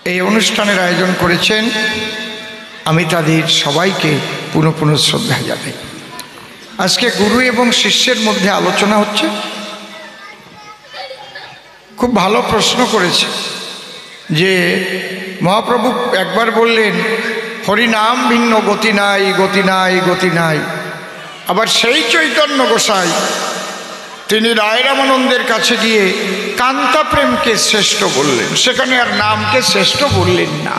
এই অনুষ্ঠানের আয়োজন করেছেন, আমি তাদের সবাইকে পুনঃ পুনঃ শ্রদ্ধা জানাই। আজকে গুরু এবং শিষ্যের মধ্যে আলোচনা হচ্ছে। খুব ভালো প্রশ্ন করেছে যে মহাপ্রভু একবার বললেন হরিনাম ভিন্ন গতি নাই, গতি নাই, গতি নাই। আবার সেই চৈতন্য গোসাই তিনি রায় রামানন্দের কাছে গিয়ে কান্তা প্রেমকে শ্রেষ্ঠ বললেন, সেখানে আর নামকে শ্রেষ্ঠ বললেন না।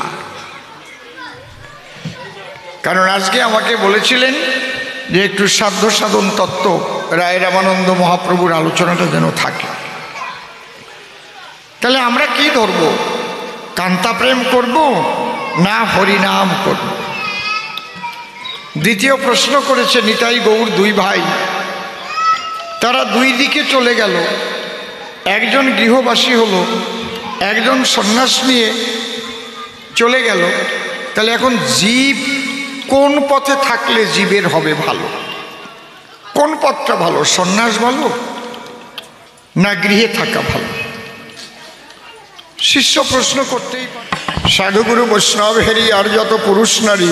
কারণ আজকে আমাকে বলেছিলেন যে একটু সাধ্য সাধন তত্ত্ব রায় রামানন্দ মহাপ্রভুর আলোচনাটা যেন থাকে। তাহলে আমরা কি ধরব? কান্তা প্রেম করব না হরিনাম করব? দ্বিতীয় প্রশ্ন করেছে নিতাই গৌর দুই ভাই, তারা দুই দিকে চলে গেল। একজন গৃহবাসী হলো, একজন সন্ন্যাস নিয়ে চলে গেল। তাহলে এখন জীব কোন পথে থাকলে জীবের হবে ভালো? কোন পথটা ভালো? সন্ন্যাস ভালো না গৃহে থাকা ভালো? শিষ্য প্রশ্ন করতেই পারে। সাধুগুরু বৈষ্ণব হেরি আর যত পুরুষ নারী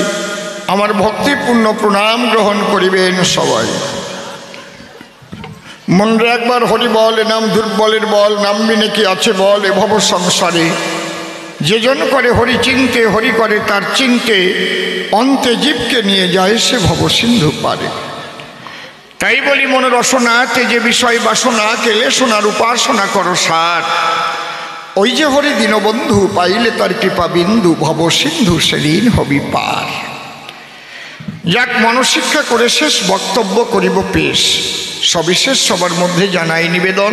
আমার ভক্তিপূর্ণ প্রণাম গ্রহণ করিবেন সবাই। মনরে একবার হরি বল, এ নাম দুর্বলের বল, নামবি নাকি আছে বল এ ভব সংসারে। যে জন করে হরি চিনতে, হরি করে তার চিনতে, অন্তে জীবকে নিয়ে যায় সে ভব সিন্ধু পারে। তাই বলি মন রসনা তেজে বিষয় বাসনা, কেলে সোনার উপাসনা করো সার। ওই যে হরি দীনবন্ধু পাইলে তার কৃপা বিন্দু, ভব সিন্ধু সেদিন হবি পার। যাক, মনশিক্ষা করে শেষ বক্তব্য করিব পেশ। সবিশেষ সবার মধ্যে জানাই নিবেদন,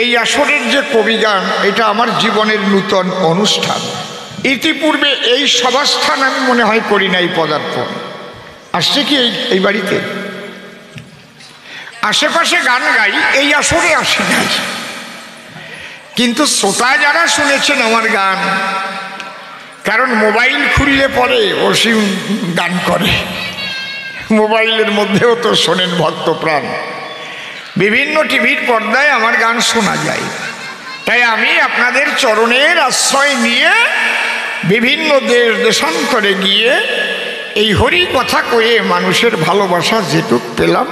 এই আসরের যে কবিগান এটা আমার জীবনের নূতন অনুষ্ঠান। ইতিপূর্বে এই সভাস্থান আমি মনে হয় করি নাই পদার্পণ। আসছে কি এই বাড়িতে? আশেপাশে গান গাই, এই আসরে আসে নাই। কিন্তু শ্রোতা যারা শুনেছেন আমার গান, কারণ মোবাইল খুললে পরে অসীম গান করে, মোবাইলের মধ্যেও তো শোনেন ভক্ত প্রাণ, বিভিন্ন টিভির পর্দায় আমার গান শোনা যায়। তাই আমি আপনাদের চরণের আশ্রয় নিয়ে বিভিন্ন দেশ দেশান্তরে গিয়ে এই হরি কথা কয়ে মানুষের ভালোবাসা যেটুক পেলাম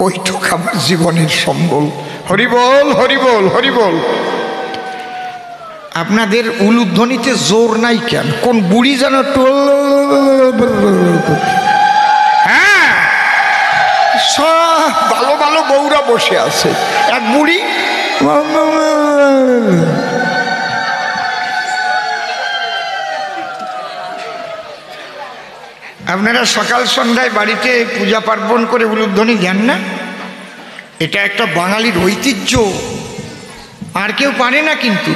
ওইটুক আমার জীবনের সম্বল। হরিবল, হরিবল, হরিবল। আপনাদের উলুধ্বনিতে জোর নাই কেন? কোন বুড়ি যেন হ্যাঁ, সব ভালো ভালো বউরা বসে আছে, এক বুড়ি আপনারা সকাল সন্ধ্যায় বাড়িতে পূজা পার্বণ করে উলুধ্বনি দেন না? এটা একটা বাঙালির ঐতিহ্য, আর কেউ পারে না। কিন্তু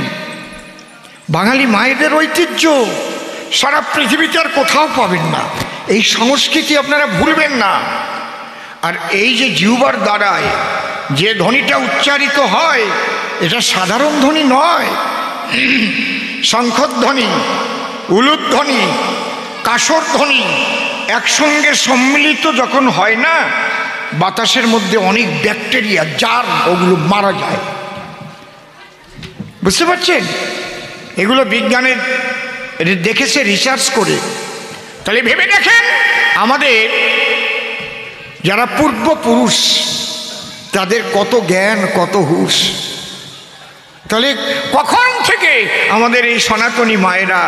বাঙালি মায়েদের ঐতিহ্য সারা পৃথিবীতে আর কোথাও পাবেন না। এই সংস্কৃতি আপনারা ভুলবেন না। আর এই যে জিহ্বার দ্বারায় যে ধ্বনিটা উচ্চারিত হয় এটা সাধারণ ধ্বনি নয়। শঙ্খধ্বনি, উলুধ্বনি, কাসর ধ্বনি একসঙ্গে সম্মিলিত যখন হয় না, বাতাসের মধ্যে অনেক ব্যাকটেরিয়া জার ওগুলো মারা যায়। বুঝতে পারছেন? এগুলো বিজ্ঞানের দেখেছে রিসার্চ করে। তাহলে ভেবে দেখেন আমাদের যারা পূর্বপুরুষ তাদের কত জ্ঞান, কত হুঁশ। তাহলে কখন থেকে আমাদের এই সনাতনী মায়েরা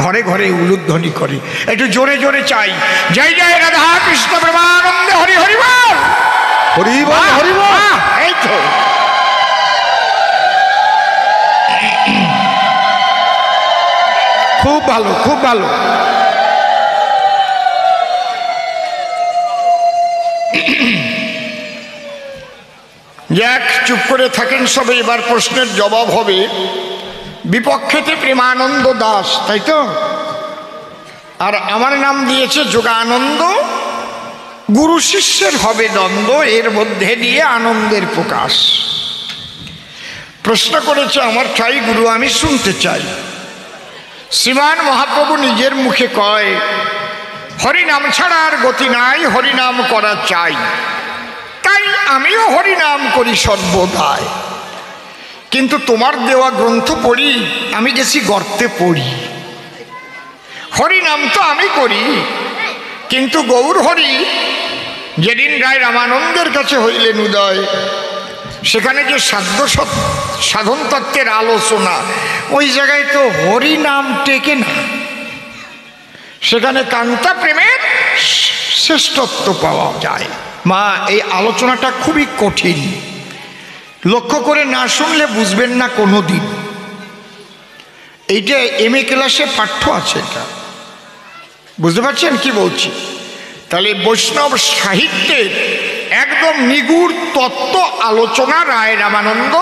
ঘরে ঘরে উলুধ্বনি করে? একটু জোরে জোরে চাই, জয় জয় রাধা কৃষ্ণ প্রেমানন্দে হরি হরি বল, হরি বল, হরি বল। এই তো খুব ভালো, খুব ভালো। যাক, চুপ করে থাকেন সবে। এবার প্রশ্নের জবাব হবে। বিপক্ষেতে প্রেমানন্দ দাস, তাই তো? আর আমার নাম দিয়েছে যোগানন্দ। গুরু শিষ্যের হবে দ্বন্দ্ব, এর মধ্যে দিয়ে আনন্দের প্রকাশ। প্রশ্ন করেছে আমার ঠাই গুরু, আমি শুনতে চাই। শ্রীমান মহাপ্রভু নিজের মুখে কয়, হরিনাম ছাড়া আর গতি নাই, হরিনাম করা চাই। তাই আমিও হরিনাম করি সর্বদাই। কিন্তু তোমার দেওয়া গ্রন্থ পড়ি আমি গেছি গর্তে পড়ি। হরি নাম তো আমি করি, কিন্তু গৌর হরি যেদিন রায় রামানন্দের কাছে হইলেন উদয়, সেখানে যে সাধন তত্ত্বের আলোচনা, ওই জায়গায় তো হরি নাম টেকে না। সেখানে কান্তা প্রেমের শ্রেষ্ঠত্ব পাওয়া যায়। মা, এই আলোচনাটা খুবই কঠিন, লক্ষ্য করে না শুনলে বুঝবেন না কোনো দিন। এইটা MA ক্লাসে পাঠ্য আছে, এটা বুঝতে পারছেন কি বলছি? তাহলে বৈষ্ণব সাহিত্যের একদম নিগুড় তত্ত্ব আলোচনা রায় রামানন্দ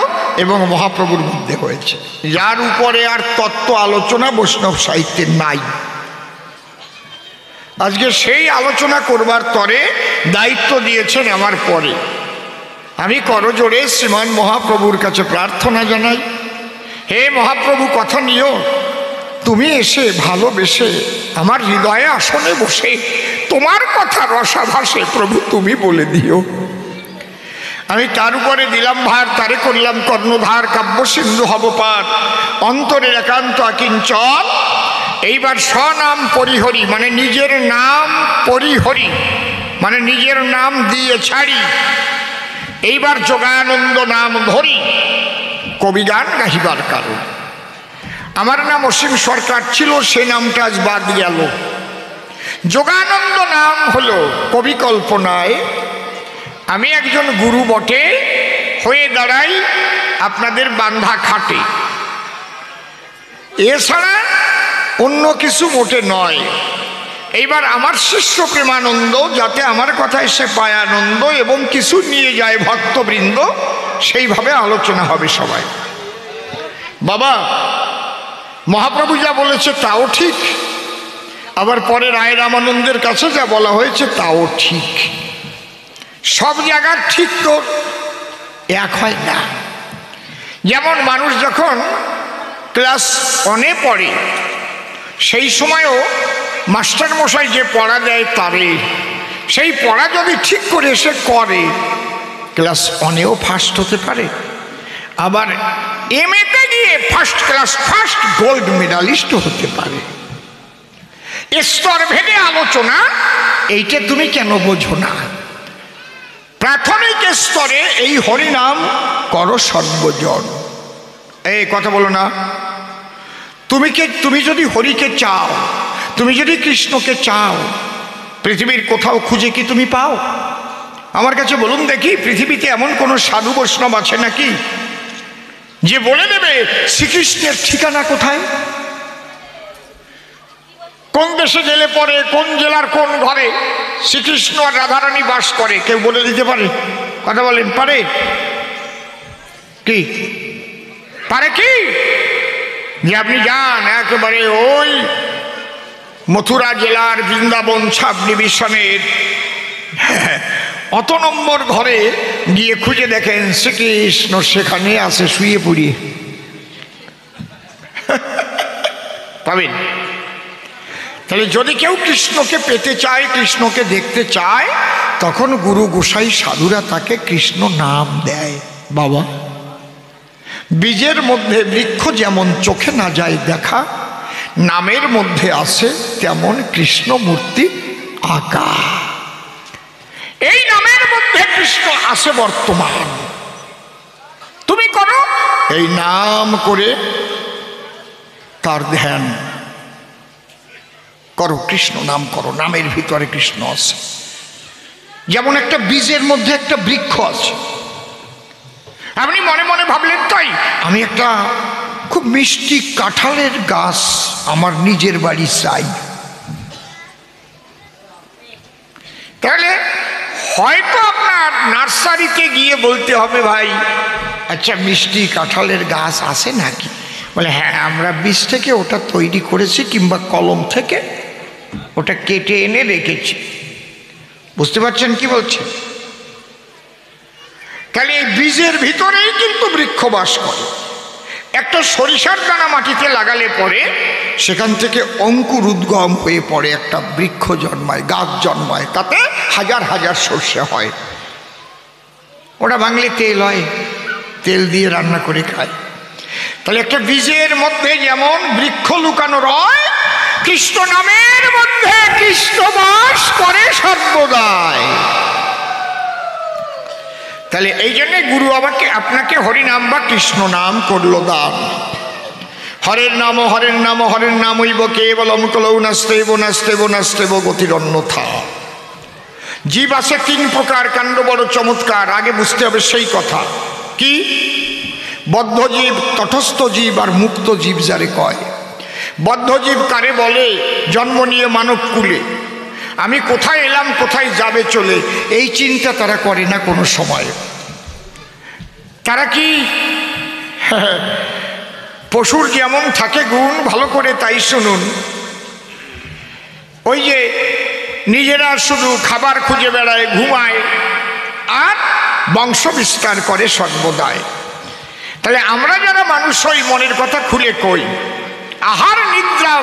এবং মহাপ্রভুর মধ্যে হয়েছে, যার উপরে আর তত্ত্ব আলোচনা বৈষ্ণব সাহিত্যের নাই। আজকে সেই আলোচনা করবার তরে দায়িত্ব দিয়েছেন আমার পরে। আমি করজোড়ে শ্রীমান মহাপ্রভুর কাছে প্রার্থনা জানাই, হে মহাপ্রভু, কথা নিও, তুমি এসে ভালোবেসে আমার হৃদয়ে আসনে বসে তোমার কথা রসাভাসে প্রভু তুমি বলে দিও। আমি তার উপরে দিলাম ভার, তারে করলাম কর্ণধার, কাব্য সিন্ধু হব পার, অন্তরের একান্ত আকিঞ্চন। এইবার স্বনাম পরিহরি, মানে নিজের নাম পরিহরি, মানে নিজের নাম দিয়ে ছাড়ি। এইবার যোগানন্দ নাম ধরি, কবিগান গাহিবার কারণ। আমার নাম অসীম সরকার ছিল, সে নামটা আজ বাদ গেল। যোগানন্দ নাম হলো কবি কল্পনায় আমি একজন গুরু বটে হয়ে দাঁড়াই আপনাদের বান্ধা খাটে, এছাড়া অন্য কিছু মোটে নয়। এইবার আমার শিষ্য প্রেমানন্দ যাতে আমার কথা এসে পায় আনন্দ এবং কিছু নিয়ে যায় ভক্তবৃন্দ, সেইভাবে আলোচনা হবে সবাই। বাবা, মহাপ্রভু যা বলেছে তাও ঠিক, আবার পরে রায় রামানন্দের কাছে যা বলা হয়েছে তাও ঠিক। সব জায়গার ঠিক তো এক হয় না। যেমন মানুষ যখন ক্লাস 1-এ পড়ে, সেই সময়ও মাস্টারমশাই যে পড়া দেয় তারে, সেই পড়া যদি ঠিক করে সে করে, ক্লাস 1-এও ফার্স্ট হতে পারে। আবার MA-তে গিয়ে first class, first gold medallist হতে পারে। স্তর ভেদে আলোচনা, এইটা তুমি কেন বোঝো না? প্রাথমিক স্তরে এই হরিনাম করো সর্বজন। এই কথা বলো না, তুমি যদি হরিকে চাও, তুমি যদি কৃষ্ণকে চাও, পৃথিবীর কোথাও খুঁজে কি তুমি পাও? আমার কাছে বলুন দেখি, পৃথিবীতে এমন কোন সাধু বৈষ্ণব আছে নাকি যে বলে দেবে শ্রীকৃষ্ণের ঠিকানা কোথায়, কোন দেশে গেলে পরে, কোন জেলার কোন ঘরে শ্রীকৃষ্ণ আর রাধারানী বাস করে? কেউ বলে দিতে পারে? কথা বলেন, পারে কি? পারে কি যে আপনি যান একেবারে ওই মথুরা জেলার বৃন্দাবন সাব ডিভিশনের অত নম্বর ঘরে গিয়ে খুঁজে দেখেন শ্রীকৃষ্ণ সেখানে আছে শুয়ে পড়িয়ে? পাবেন? তাহলে যদি কেউ কৃষ্ণকে পেতে চায়, কৃষ্ণকে দেখতে চায়, তখন গুরু গোসাই সাধুরা তাকে কৃষ্ণ নাম দেয়। বাবা, বীজের মধ্যে বৃক্ষ যেমন চোখে না যায় দেখা, নামের মধ্যে আছে তেমন কৃষ্ণ মূর্তি আঁকা। এই নামের মধ্যে কৃষ্ণ আছে বর্তমান। তুমি করো এই নাম করে তার ধ্যান করো, কৃষ্ণ নাম করো, নামের ভিতরে কৃষ্ণ আছে। যেমন একটা বীজের মধ্যে একটা বৃক্ষ আছে। আপনি মনে মনে ভাবলেন তাই আমি একটা খুব মিষ্টি কাঁঠালের গাছ আমার নিজের বাড়ি চাই, তাহলে হয়তো আপনার নার্সারিতে গিয়ে বলতে হবে, ভাই আচ্ছা মিষ্টি কাঁঠালের গাছ আছে নাকি? বলে হ্যাঁ, আমরা বীজ থেকে ওটা তৈরি করেছি, কিংবা কলম থেকে ওটা কেটে এনে রেখেছি। বুঝতে পারছেন কি বলছে? তাহলে এই বীজের ভিতরেই কিন্তু বৃক্ষ বাস করে। একটা সরিষার দানা মাটিতে লাগালে পরে সেখান থেকে অঙ্কুর উদ্গম হয়ে পড়ে, একটা বৃক্ষ জন্মায়, গাছ জন্মায়, তাতে হাজার হাজার সর্ষে হয়। ওটা বাংলে তেল হয়, তেল দিয়ে রান্না করে খায়। তাহলে একটা বীজের মধ্যে যেমন বৃক্ষ লুকানো রয়, কৃষ্ণ নামের মধ্যে কৃষ্ণ বাস করে সর্বদাই। তাহলে এই জন্যে গুরু আপনাকে হরিনাম বা কৃষ্ণ নাম করলো দান। হরের নাম হরের নাম হরের নাম হইব কেবলম কলৌ নাস্তেব নাস্তেব নাস্তেব গতির অন্যথা। জীব আছে তিন প্রকার, কাণ্ড বড় চমৎকার, আগে বুঝতে হবে সেই কথা। কি? বদ্ধ জীব, তটস্থ জীব আর মুক্ত জীব যারে কয়। বদ্ধ জীব কারে বলে? জন্ম নিয়ে মানব কুলে আমি কোথায় এলাম, কোথায় যাবে চলে, এই চিন্তা তারা করে না কোনো সময়। তারা কি পশুর যেমন থাকে গুণ, ভালো করে তাই শুনুন। ওই যে নিজেরা শুধু খাবার খুঁজে বেড়ায়, ঘুমায় আর বংশ বিস্তার করে সর্বদাই। তাহলে আমরা যারা মানুষ হই, মনের কথা খুলে কই, আহার নিদ্রা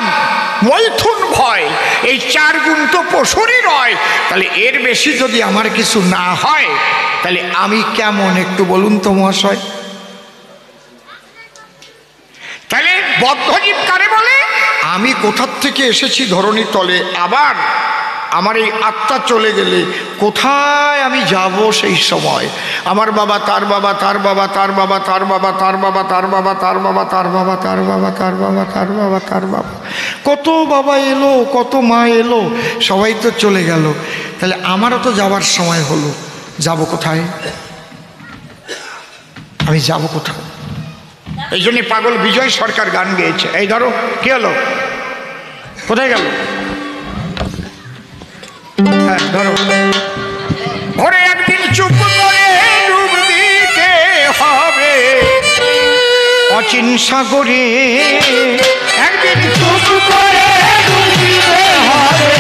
মৈথুন ভয়, এই চার গুণ তো পশুরই রয়। তাহলে এর বেশি যদি আমার কিছু না হয়, তাহলে আমি কেমন একটু বলুন তো মহাশয়? তাহলে বদ্ধজীব কারে বলে? আমি কোথার থেকে এসেছি ধরণী তলে, আবার আমার এই আত্মা চলে গেলে কোথায় আমি যাব সেই সময়? আমার বাবা, তার বাবা, তার বাবা, তার বাবা, তার বাবা, তার বাবা, তার বাবা, তার বাবা, তার বাবা, তার বাবা, তার বাবা, তার বাবা, তার বাবা, কত বাবা এলো, কত মা এলো, সবাই তো চলে গেল। তাহলে আমারও তো যাওয়ার সময় হলো, যাব কোথায়? আমি যাব কোথায়? এই জন্যে পাগল বিজয় সরকার গান গেয়েছে। এই ধরো, কি হলো, কোথায় গেল? হ্যাঁ ধরো। ভোরে একদিন চুপ করে ডুব দিতে হবে অচিন সাগরে, একদিন চুপ করে ডুব দিতে হবে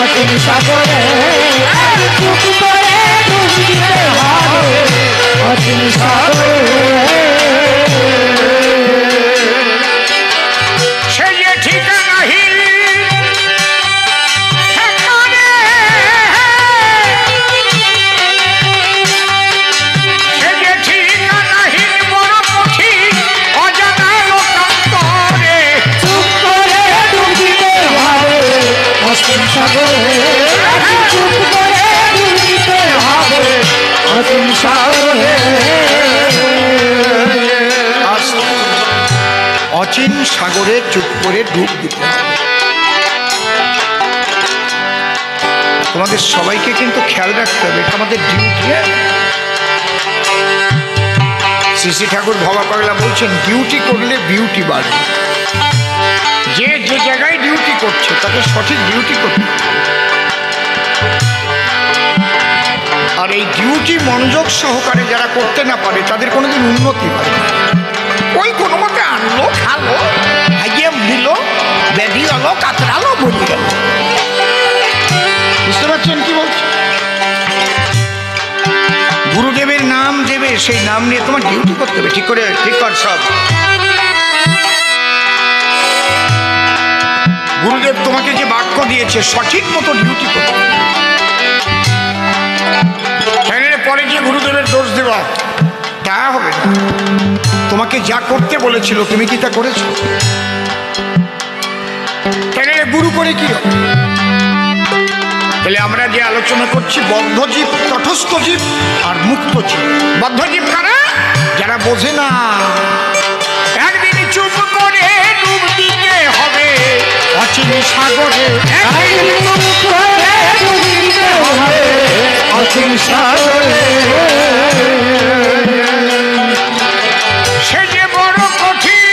অচিন সাগরে, চুপ করে ডুব দিতে হবে অচিন সাগরে। সে যে ঠিকানাহীন অচিন সাগরে চুপ করে ডুব দিতে হবে। তোমাদের সবাইকে কিন্তু খেয়াল রাখতে হবে, এটা আমাদের ডিউটি। শ্রী শ্রী ঠাকুর ভবা পাগলা বলছেন, ডিউটি করলে বিউটি বাড়ে। যে যে জায়গায় ডিউটি করছে তাকে সঠিক ডিউটি করতে হবে। আর এই ডিউটি মনোযোগ সহকারে যারা করতে না পারে তাদের কোনোদিন উন্নতি হয় না। ওই কোনো মতে আনলো, খালো, হাইয়ে দিল, ব্যাধি হলো, কাতরালো, বলি গেল। বুঝতে পারছেন কি বলছি? গুরুদেবের নাম দেবে, সেই নাম নিয়ে তোমার ডিউটি করতে হবে। ঠিক করে, ঠিক কর সব। গুরুদেব তোমাকে যে বাক্য দিয়েছে সঠিক মতো ডিউটি করতে হবে। পরে যে গুরুদেবের দোষ দেওয়া, তা হবে না। তোমাকে যা করতে বলেছিল তুমি কি তা করেছো? গুরু করে কি? তাহলে আমরা যে আলোচনা করছি বদ্ধ জীব, তটস্থ জীব আর মুক্ত জীব। বদ্ধ জীব কারা? যারা বোঝে না। একদিন চুপ করে ডুব দিতে হবে অচিন সাগরে, অচিন সাগরে। সে যে বড় কঠিন,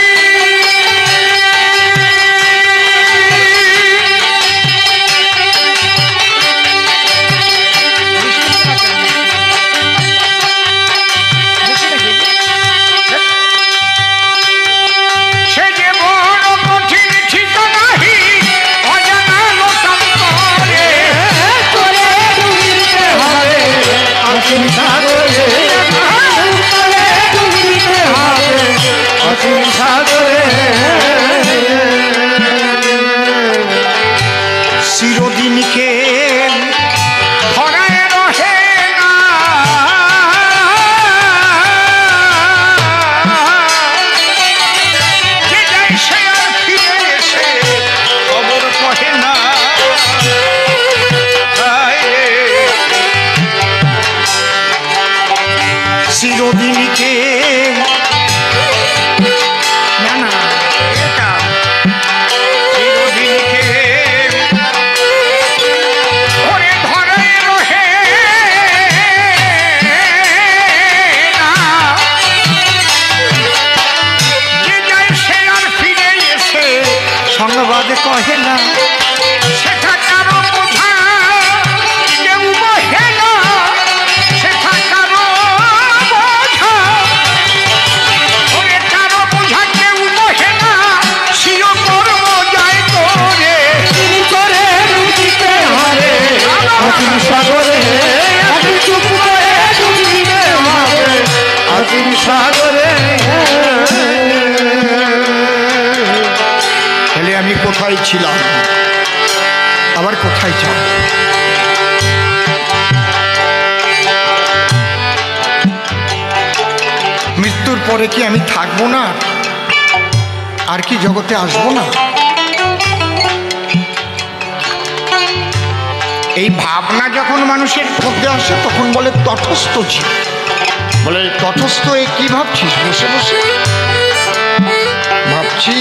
সে যে বড় কঠিন, ঠিকানাহি অজানা লোকান্তরে, করে ডুবিতে হবে অচিন সাগরে। চিরদিনকে না না এটা চিরদিনকে ওরে ধরে রহে না যে যায় সে আর ফিরে এসে সংবাদ কহে না সেটা কারো বোঝা কেউ বহে না সেটা কারো বোঝা ওরে কারো বোঝা কেউ বহে না সিও কর্ম যায় করে করে রুচিতে হারে অসীম সাগরে চুপ করে ডুবিতে হবে অসীম সাগরে। তাহলে আমি কোথায় ছিলাম আবার কোথায় যাব? মৃত্যুর পরে কি আমি থাকবো না? আর কি জগতে আসবো না? এই ভাবনা যখন মানুষের মধ্যে আসে তখন বলে তটস্থ জীব। বলে তটস্থ এ কি ভাবছিস বসে বসে? ভাবছি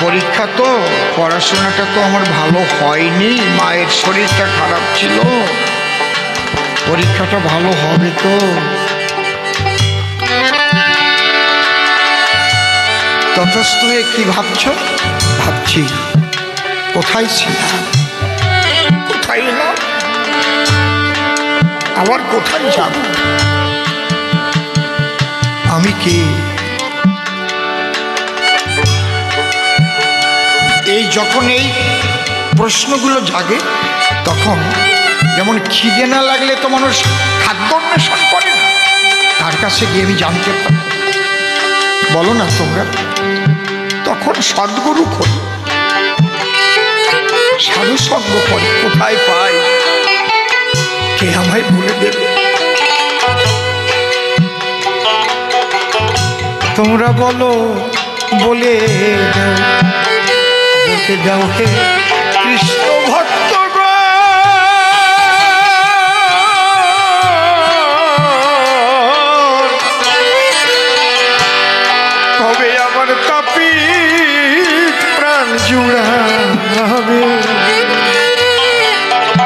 পরীক্ষা তো পড়াশোনাটা তো আমার ভালো হয়নি, মায়ের শরীরটা খারাপ ছিল, পরীক্ষাটা ভালো হবে তো। তটস্থ হয়ে কি ভাবছ? ভাবছি কোথায় ছিলাম, কোথায় এলাম, আবার কোথায় যাব, আমি কে? এই যখন এই প্রশ্নগুলো জাগে তখন যেমন খিদে না লাগলে তো মানুষ খাদ্য অন্বেষণ করে না, তার কাছে গিয়ে আমি জানতে পারি। বলো না তোমরা? তখন সদ্গুরু করি, সাধু সঙ্গ করে, কোথায় পাই, কে আমায় বলে দেবে? তোমরা বলো, বলে বলতে যাও হে কৃষ্ণ ভক্ত গো, কবে আমার তাপি প্রাণ জুড়াবে?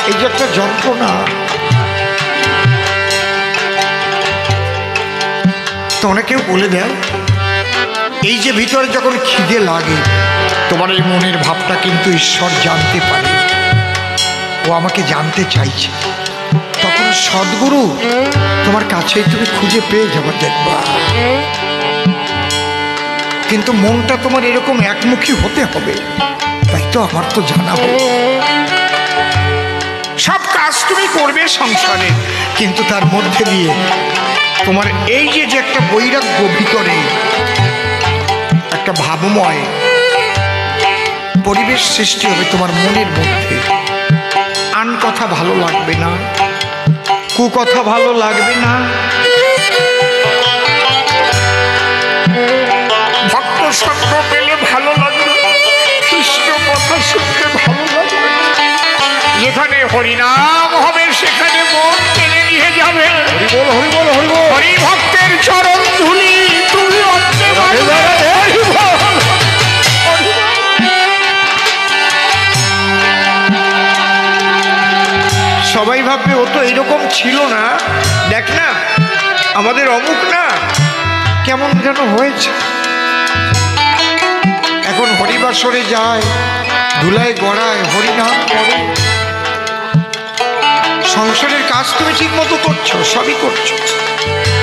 এই যে একটা যন্ত্রণা, তোমরা কেউ বলে দেয় এই যে ভিতরে যখন খিদে লাগে তোমার এই মনের ভাবটা কিন্তু ঈশ্বর জানতে পারে, ও আমাকে জানতে চাইছে, তখন সদ্গুরু তোমার কাছেই তুমি খুঁজে পেয়ে যাবে, দেখবা। কিন্তু মনটা তোমার এরকম একমুখী হতে হবে, তাই তো আমার তো জানাবো সব কাজ তুমি করবে সংসারে, কিন্তু তার মধ্যে দিয়ে তোমার এই যে একটা বৈরাগ্য ভিতরে একটা ভাবময় পরিবেশ সৃষ্টি হবে তোমার মনের মধ্যে। আন কথা ভালো লাগবে না, কুকথা ভালো লাগবে না, ভক্ত সঙ্গ পেলে ভালো লাগবে, কৃষ্ণ কথা শুনতে ভালো লাগবে, যেখানে হরিনাম হবে সেখানে মন টেনে নিয়ে যাবে। হরিবল হরিবল হরিবল, হরি ভক্তের চরণ ধুলি তুমি অন্তে মারবে। সবাই ভাববে ও তো এইরকম ছিল না, দেখ না আমাদের অমুক না কেমন যেন হয়েছে, এখন হরিবাসরে যায়, ধুলায় গড়ায়, হরিনাম করে, সংসারের কাজ তুমি ঠিক মতো করছো, সবই করছো,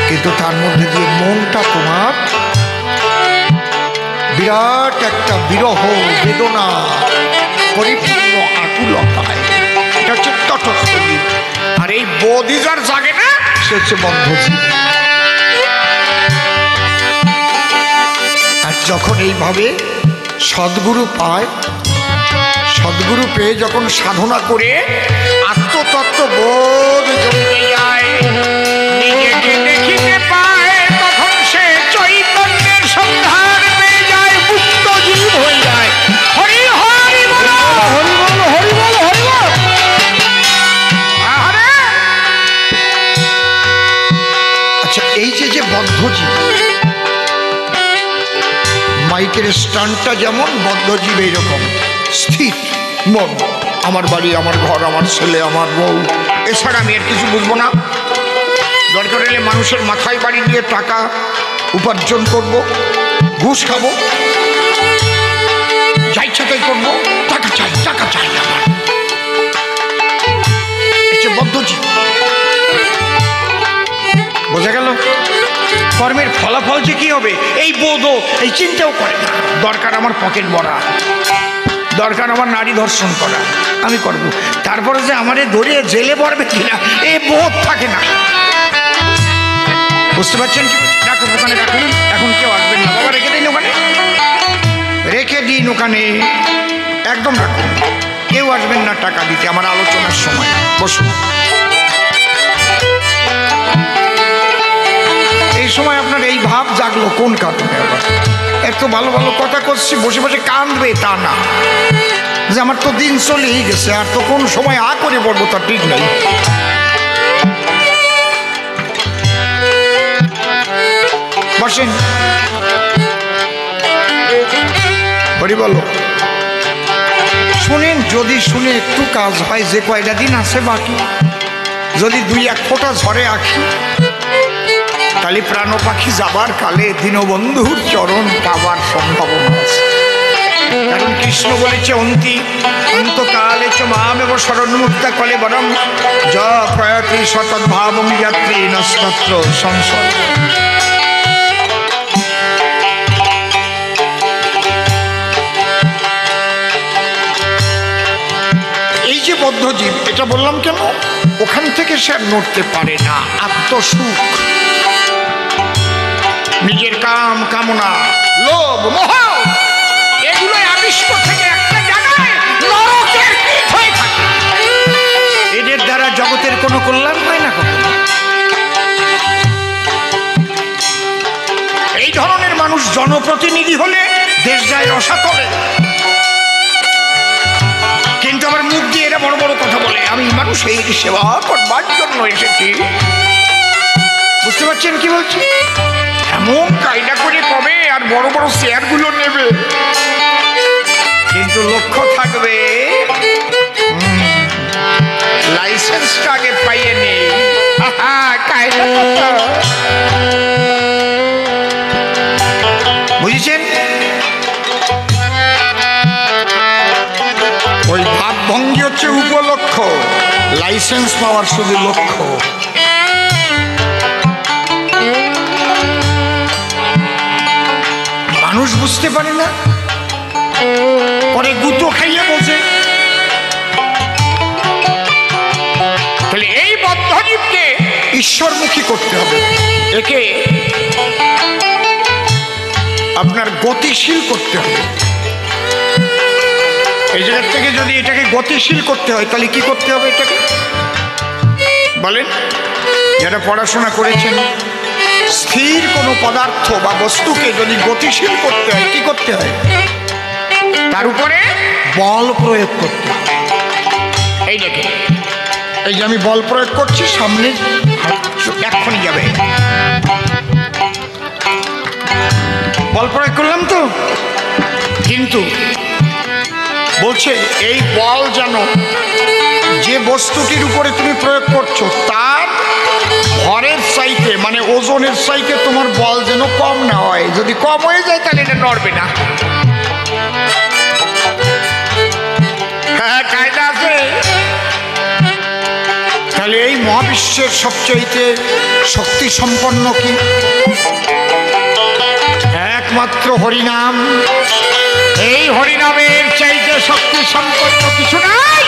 কিন্তু তার মধ্যে দিয়ে মনটা তোমার বিরাট একটা বিরহ বেদনা পরিপূর্ণ আকুলতায়, এটা হচ্ছে তটস্থ জীব। আর এই বোধি যার জাগে না সে হচ্ছে বদ্ধ জীব। আর যখন এইভাবে সদ্গুরু পায়, সদ্গুরু পেয়ে যখন সাধনা করে আত্মতত্ত্ব বোধ জমে যায়, নিজেকে দেখিতে পায়, তখন সে চৈতন্যের সন্ধান পেয়ে যায়, মুক্ত জীব হয়ে যায়। হরি হরি বল হরি বল হরি বল হরি বল। আচ্ছা, এই যে বদ্ধজীব, মাইকের স্ট্যান্ডটা যেমন, বদ্ধজীব এইরকম স্থির মন, আমার বাড়ি, আমার ঘর, আমার ছেলে, আমার বউ, এছাড়া আমি আর কিছু বুঝবো না। দরকার হলে মানুষের মাথায় বাড়ি দিয়ে টাকা উপার্জন করব, ঘুষ খাবো, যা ইচ্ছা তাই করবো, টাকা চাই, টাকা চাই আমার। বদ্ধজীব, বোঝা গেল? কর্মের ফলাফল যে কি হবে এই বোধও, এই চিন্তাও করে না। দরকার আমার পকেট ভরা, দরকার আমার নারী ধর্ষণ করা, আমি করব। তারপরে যে আমারে ধরে জেলে পড়বে কিনা এ বোধ থাকে না। বুঝতে পারছেন কি? রাখুন ওখানে, রাখুন, এখন কেউ আসবেন না বাবা, রেখে দিন ওখানে, রেখে দিন ওখানে, একদম রাখুন, কেউ আসবেন না টাকা দিতে আমার আলোচনার সময়। বসুন। এই সময় আপনার এই ভাব জাগলো কোন কারণে? আবার এত ভালো ভালো কথা করছি, বসে বসে কাঁদবে তা না, যে আমার তো দিন চলেই গেছে, আর তো কোন সময় আ করে পড়বো তার ঠিক নেই। বসেন, হরি বলো। শুনেন, যদি শুনে একটু কাজ হয়, যে কয়টা দিন আছে বাকি, যদি 2-1 ফোঁটা ঝরে আঁখি, তাহলে প্রাণ পাখি যাবার কালে দীনবন্ধুর চরণ পাবার সম্ভাবনা আছে। কারণ কৃষ্ণ বলেছে, অন্তকালে চ মামেব শরণমুক্তা কলে বরং য প্রয়াতি সতদ্ভাবং যাত্রী নস্তত্র সংশয়। এই যে বদ্ধজীব, এটা বললাম কেন? ওখান থেকে সে নড়তে পারে না। আত্মসুখ, নিজের কাম কামনা, লোভ, মোহ, এগুলো আবিষ্ট থেকে একটা জায়গায় নরকের কীট হয়ে থাকে। এদের দ্বারা জগতের কোনো কল্যাণ হয় না কখনো। এই ধরনের মানুষ জনপ্রতিনিধি হলে দেশ যায় রসাতলে, কিন্তু আমার মুখ দিয়ে এরা বড় বড় কথা বলে, আমি মানুষের সেবা করবার জন্য এসেছি। বুঝতে পারছেন কি বলছি? এমন কায়দা করে কবে আর বড় বড় শেয়ারগুলো নেবে, কিন্তু লক্ষ্য থাকবে লাইসেন্সটা আগে পাইয়ে নেই। বুঝেছেন? ওই ভাবভঙ্গি হচ্ছে উপলক্ষ, লাইসেন্স পাওয়ার শুধু লক্ষ্য। মানুষ বুঝতে পারে না, পরে গুতো খাইয়ে বসে। তাহলে এই বদ্ধজীবকে ঈশ্বরমুখী করতে হবে, একে আপনার গতিশীল করতে হবে। এই জায়গার থেকে যদি এটাকে গতিশীল করতে হয়, তাহলে কি করতে হবে? এটাকে বলেন, যারা পড়াশোনা করেছেন, স্থির কোনো পদার্থ বা বস্তুকে যদি গতিশীল করতে হয়, কি করতে হয়? তার উপরে বল প্রয়োগ করতে হয়। এই দেখে, এই যে আমি বল প্রয়োগ করছি, সামনে এক্ষুনি যাবে, বল প্রয়োগ করলাম তো, কিন্তু বলছে এই বল যেন যে বস্তুটির উপরে তুমি প্রয়োগ করছো তার ভরের চাইতে, মানে ওজনের চাইতে তোমার বল যেন কম না হয়। যদি কম হয়ে যায় তাহলে এটা নড়বে না। হ্যাঁ, কায়দা আছে। তাহলে এই মহাবিশ্বের সবচাইতে শক্তি সম্পন্ন কি? একমাত্র হরিনাম। এই হরিনামের চাইতে শক্তি সম্পন্ন কিছু নাই।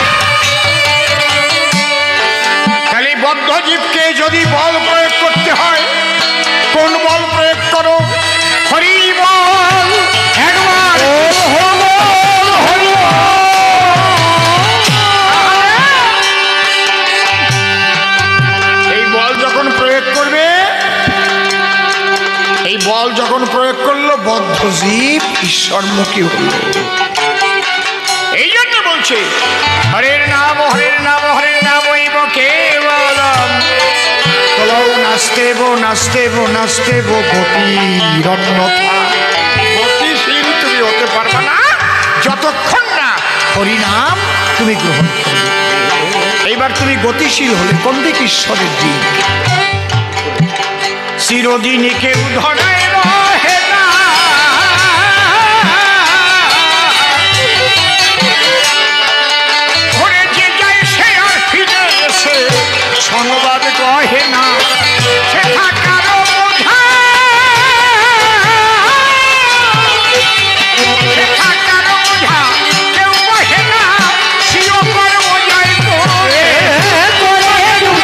তাহলে বদ্ধজীবকে যদি বল প্রয়োগ করতে হয়, কোন বল প্রয়োগ করো? হরি বল। একবার এই বল যখন প্রয়োগ করবে, এই বল যখন প্রয়োগ করলো, বদ্ধজীব ঈশ্বরমুখী হল। এই জন্য বলছে হরের নাম হরের নাম হরের নাম কেবলম নাচতেব গতির অন্যথা গতিশীল তুমি হতে পারবে না যতক্ষণ না হরিনাম তুমি গ্রহণ করবে। এইবার তুমি গতিশীল হলে কোন দিক? ঈশ্বরের দিক। চিরদিনই কেউ ধরায় রহে না, ঘরে যে যায় সে আর ফিরে এসে সংবাদ কহে না। সে থাকারও বোঝা, সে থাকারও বোঝা কেউ বহে না। সিও কর্ম যায় করে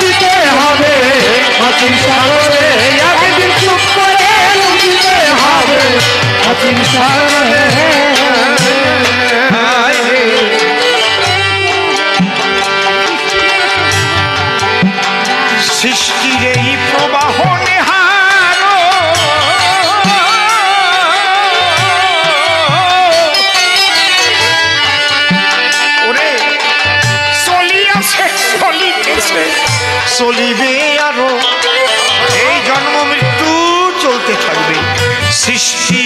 দিতে হবে অচিন সাগরে, একদিন চুপ করে দিতে হবে অচিন সাগরে। সৃষ্টির এই প্রবাহ নেহার, ওরে চলিয়াছে চলিতেছে চলিবে আরো, এই জন্ম মৃত্যু চলতে থাকবে। সৃষ্টি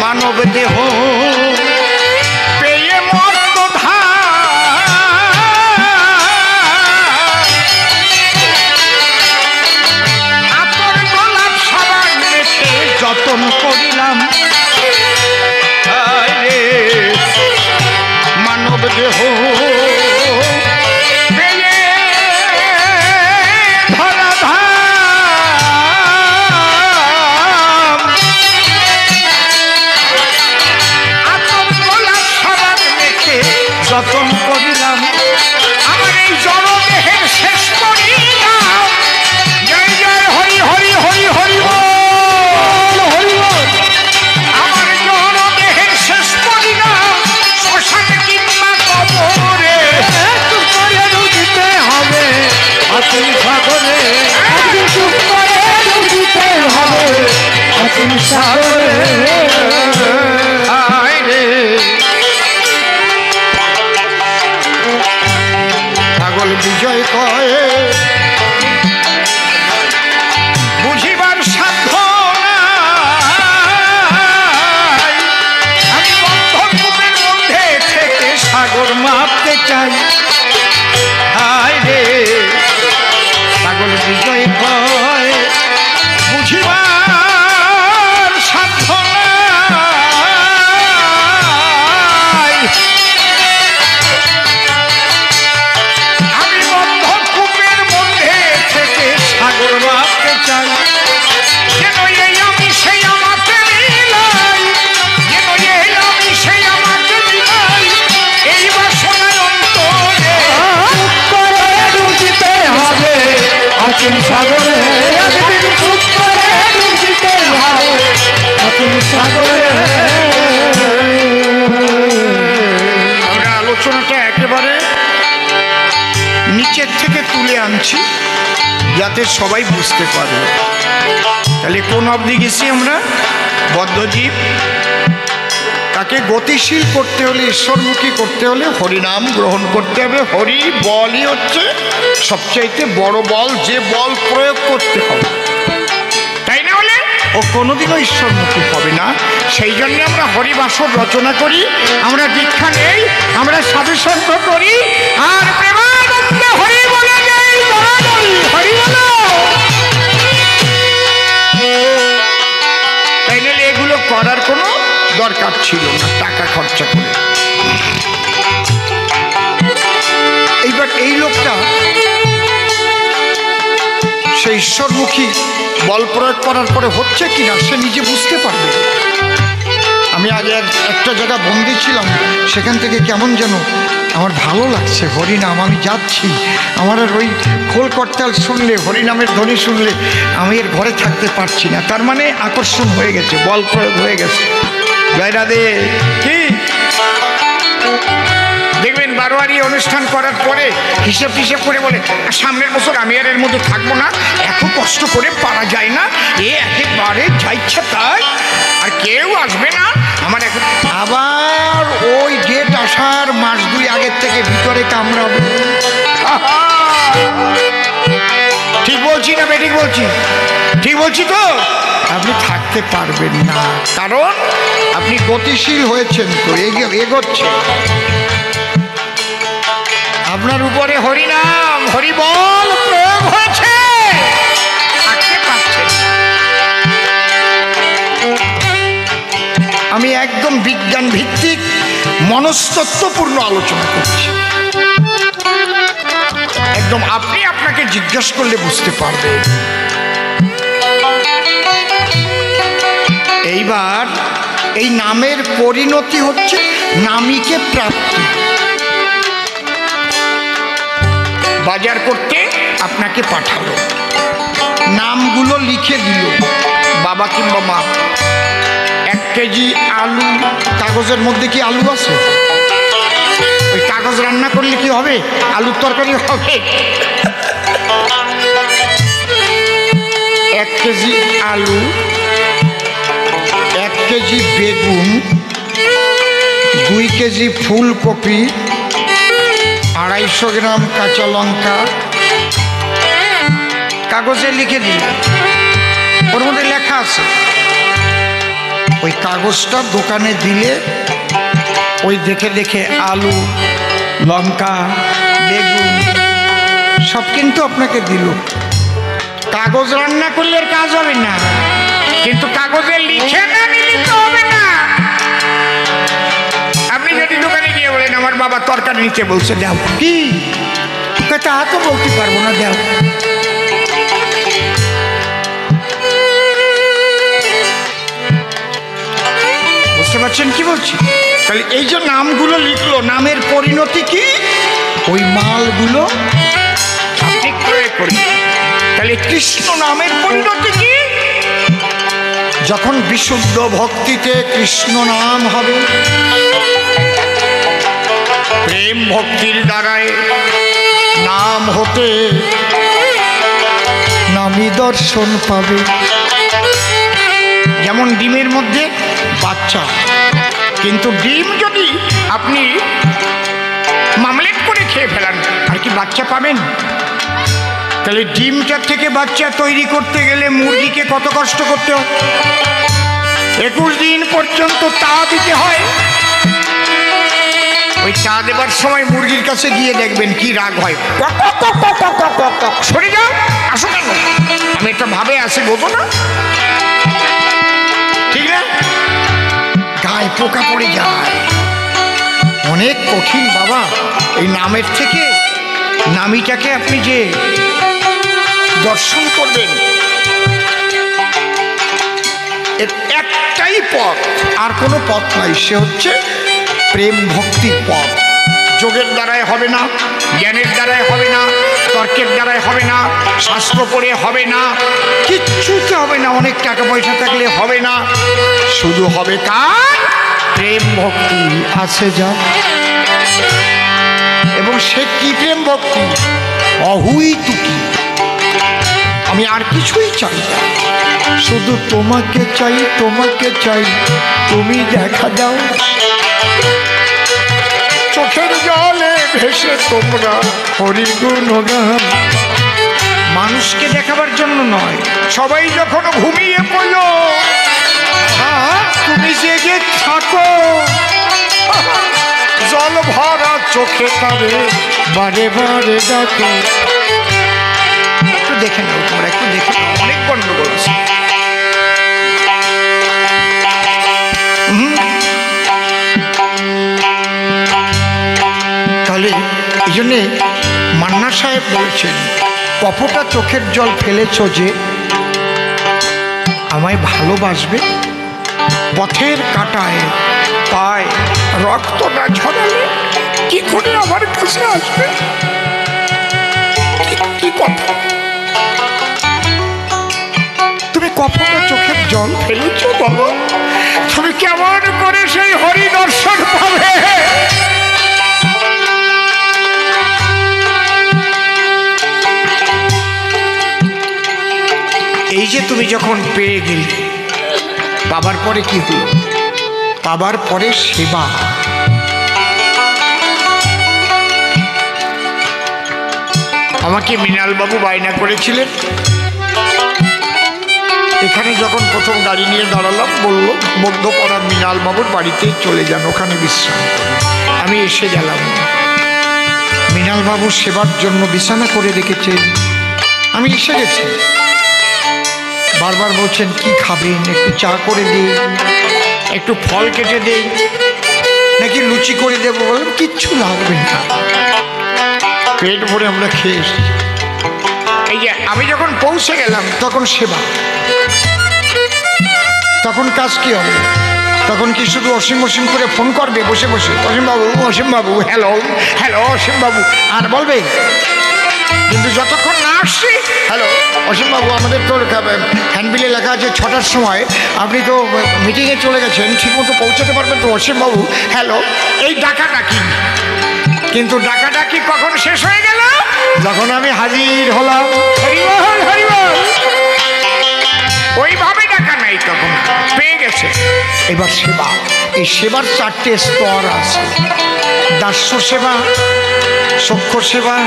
মানব দেহ পেয়ে মত্ত আতর গোলাপ সবার মেখে যতন করিলাম। মানব দেহ যতন করিলাম, আমার এই জড়দেহের শেষ করিলাম। জয় জয় হরি হরি হরি হরি হরি বল। আমার জড়দেহের শেষ করিলাম শ্মশানে কিংবা কবরে, চুপ করে দিতে হবে অচিন সাগরে, চুপ করে দিতে হবে অচিন সাগরে। বিজয় কয় বুঝিবার সাধ্য নাই, আমি বন্ধকূপের মধ্যে থেকে সাগর মাপতে চাই। হায় রে পাগল বিজয় কয় বুঝিবার সাধ্য নাই, সাগর মাপতে চাই। যেন এই আমি সেই আমাকে মিলাই, যেন এই আমি সেই আমাকে মিলাই, এই বাসনার অন্তরে করে ডুবিতে হবে অচিন সাগরে, একদিন চুপ করে ডুবিতে হবে অচিন সাগরে। আমরা আলোচনাটা একেবারে নিচের থেকে তুলে আনছি যাতে সবাই বুঝতে পারে। তাহলে কোন অবধি গেছি আমরা? বদ্ধজীব, তাকে গতিশীল করতে হলে, ঈশ্বরমুখী করতে হলে হরিনাম গ্রহণ করতে হবে। হরি বলই হচ্ছে সবচাইতে বড় বল, যে বল প্রয়োগ করতে হবে, তাই না হলে ও কোনোদিনও ঈশ্বরমুখী হবে না। সেই জন্য আমরা হরিবাসর রচনা করি, আমরা দীক্ষা নেই, আমরা সাধুসঙ্গ করি, আর প্রেমানন্দে হরি বলে যাই, হরি বলো। তাই নাহলে এগুলো করার কোনো দরকার ছিল না টাকা খরচা করে। এইবার এই লোকটা সে ঈশ্বরমুখী বল প্রয়োগ করার পরে হচ্ছে কিনা সে নিজে বুঝতে পারবে। আমি আগে একটা জায়গা বন্দি ছিলাম, সেখান থেকে কেমন যেন আমার ভালো লাগছে হরিনাম। আমি যাচ্ছি, আমার আর ওই খোল করতাল শুনলে, হরিনামের ধ্বনি শুনলে আমি এর ঘরে থাকতে পারছি না। তার মানে আকর্ষণ হয়ে গেছে, বল প্রয়োগ হয়ে গেছে। জয় রাধে। কি দেখবেন বারোয়ারি অনুষ্ঠান করার পরে হিসেব টিসেব করে বলে, সামনের বছর আমি আর এর মধ্যে থাকবো না, এত কষ্ট করে পারা যায় না, এ একেবারে যা ইচ্ছা তাই, আর কেউ আসবে না আমার এখন। আবার ওই ডেট আসার মাস দুই আগের থেকে ভিতরে কামড়াবে। ঠিক বলছি না বেঠিক বলছি? ঠিক বলছি তো? আপনি থাকতে পারবেন না, কারণ আপনি গতিশীল হয়েছেন, তো এগোচ্ছেন। আপনার উপরে হরিনাম হরিবল প্রয়োগ হয়েছে, থাকতে পারছেন। আমি একদম বিজ্ঞান ভিত্তিক মনস্তত্ত্বপূর্ণ আলোচনা করছি, একদম আপনি আপনাকে জিজ্ঞাসা করলে বুঝতে পারবেন। এইবার এই নামের পরিণতি হচ্ছে নামিকে প্রাপ্তি। বাজার করতে আপনাকে পাঠালো, নামগুলো লিখে দিল বাবা কিংবা মা। 1 কেজি আলু, কাগজের মধ্যে কি আলু আছে? ওই কাগজ রান্না করলে কি হবে? আলুর তরকারি হবে। 1 কেজি আলু, 1 কেজি বেগুন, 2 কেজি ফুলকপি, 250 গ্রাম কাঁচা লঙ্কা, কাগজে লিখে দিল। ওর মধ্যে লেখা আছে, ওই কাগজটা দোকানে দিলে ওই দেখে দেখে আলু, লঙ্কা, বেগুন সব কিন্তু আপনাকে দিল। কাগজ রান্না করলে কাজ হবে না, কিন্তু কাগজে লিখে না নিলে তো হবে না। আপনি যদি দোকানে গিয়ে বলেন আমার বাবা তরকারি নিতে বলছে, দাও। কি তা তো বলতে পারবো না, দাও। বুঝতে পারছেন কি বলছি? তাহলে এই যে নামগুলো লিখলো, নামের পরিণতি কি? ওই মালগুলো আপনি ক্রয় করলেন। তাহলে কৃষ্ণ নামের পরিণতি কি? যখন বিশুদ্ধ ভক্তিতে কৃষ্ণ নাম হবে, প্রেম ভক্তির দ্বারায় নাম হতে নামী দর্শন পাবে। যেমন ডিমের মধ্যে বাচ্চা, কিন্তু ডিম যদি আপনি মামলেট করে খেয়ে ফেলান, আর কি বাচ্চা পাবেন? তাহলে ডিমটার থেকে বাচ্চা তৈরি করতে গেলে মুরগিকে কত কষ্ট করতে হয়? 21 দিন পর্যন্ত তা দিতে হয়। ওই তা দেবার সময় মুরগির কাছে গিয়ে দেখবেন কি রাগ হয়, সরে যাও, আসো কেন, আমি একটা ভাবে আসি, বোঝো না? ঠিক না? গায়ে পোকা পড়ে যায়, অনেক কঠিন বাবা। এই নামের থেকে নামিটাকে আপনি যে দর্শন করবেন, এর একটাই পথ, আর কোনো পথ নাই, সে হচ্ছে প্রেম ভক্তির পথ। যোগের দ্বারাই হবে না, জ্ঞানের দ্বারাই হবে না, তর্কের দ্বারাই হবে না, শাস্ত্র পড়ে হবে না, কিচ্ছুতে হবে না, অনেক টাকা পয়সা থাকলে হবে না। শুধু হবে কার? প্রেম ভক্তি আছে যা। এবং সে কি প্রেম ভক্তি? অহুই তুকি, আমি আর কিছুই চাই না। শুধু তোমাকে চাই, তোমাকে চাই, তুমি দেখা দাও। চোখের জলে ভেসে তোমরা হরি গুণগান। মানুষকে দেখাবার জন্য নয়, সবাই যখন ঘুমিয়ে পড়লো তুমি জেগে থাকো। জল ভরা চোখে তারে বারে বারে ডাকো। একটু দেখে নাও তোমরা, একটু দেখে নাও, অনেক গন্ডগোল আছে। তাহলে এই জন্যে মান্না সাহেব বলছেন, কপটা চোখের জল ফেলেছ যে আমায় ভালোবাসবে, পথের কাঁটায় পায় রক্ত না ঝরালে কি করে আমার কাছে আসবে? কি কথা, তুমি কপটা চোখের জল ফেলেছ বলো, তুমি কেমন করে সেই হরি দর্শন পাবে? এই যে তুমি যখন পেয়ে গেলে, পাবার পরে কি হলো? পাবার পরে সেবা। আমাকে মৃণালবাবু বায়না করেছিলেন, এখানে যখন প্রথম গাড়ি নিয়ে দাঁড়ালাম বলল মধ্যপাড়া মৃণালবাবুর বাড়িতে চলে যান, ওখানে বিশ্রাম। আমি এসে গেলাম, মৃণালবাবুর সেবার জন্য বিছানা করে রেখেছেন, আমি এসে গেছি। বারবার বলছেন কি খাবেন, একটু চা করে দিই, একটু ফল কেটে দেই, নাকি লুচি করে দেবো? বললাম কিচ্ছু লাগবে না, পেট ভরে আমরা খেয়ে এসেছি। এই যে আমি যখন পৌঁছে গেলাম তখন সেবা, তখন কাজ কি হবে? তখন কি শুধু অসীম অসীম করে ফোন করবে বসে বসে, অসীমবাবু অসীমবাবু, হ্যালো হ্যালো অসীমবাবু, আর বলবে? কিন্তু যতক্ষণ না আসছি, হ্যালো অসীমবাবু, আমাদের তো হ্যান্ডবিলে লেখা আছে 6টার সময়, আপনি তো মিটিংয়ে চলে গেছেন, ঠিকমতো পৌঁছাতে পারবেন তো অসীমবাবু? হ্যালো, এই ডাকাডাকি। কিন্তু ডাকাডাকি কখন শেষ হয়ে গেল? যখন আমি হাজির হলাম। হরিবল হরিবল, ওইভাবে ডাকা নাই, তখন পেয়ে গেছে। এবার সেবা, এই সেবার 4টে স্তর আছে: দাস্য সেবা, সখ্য সেবা,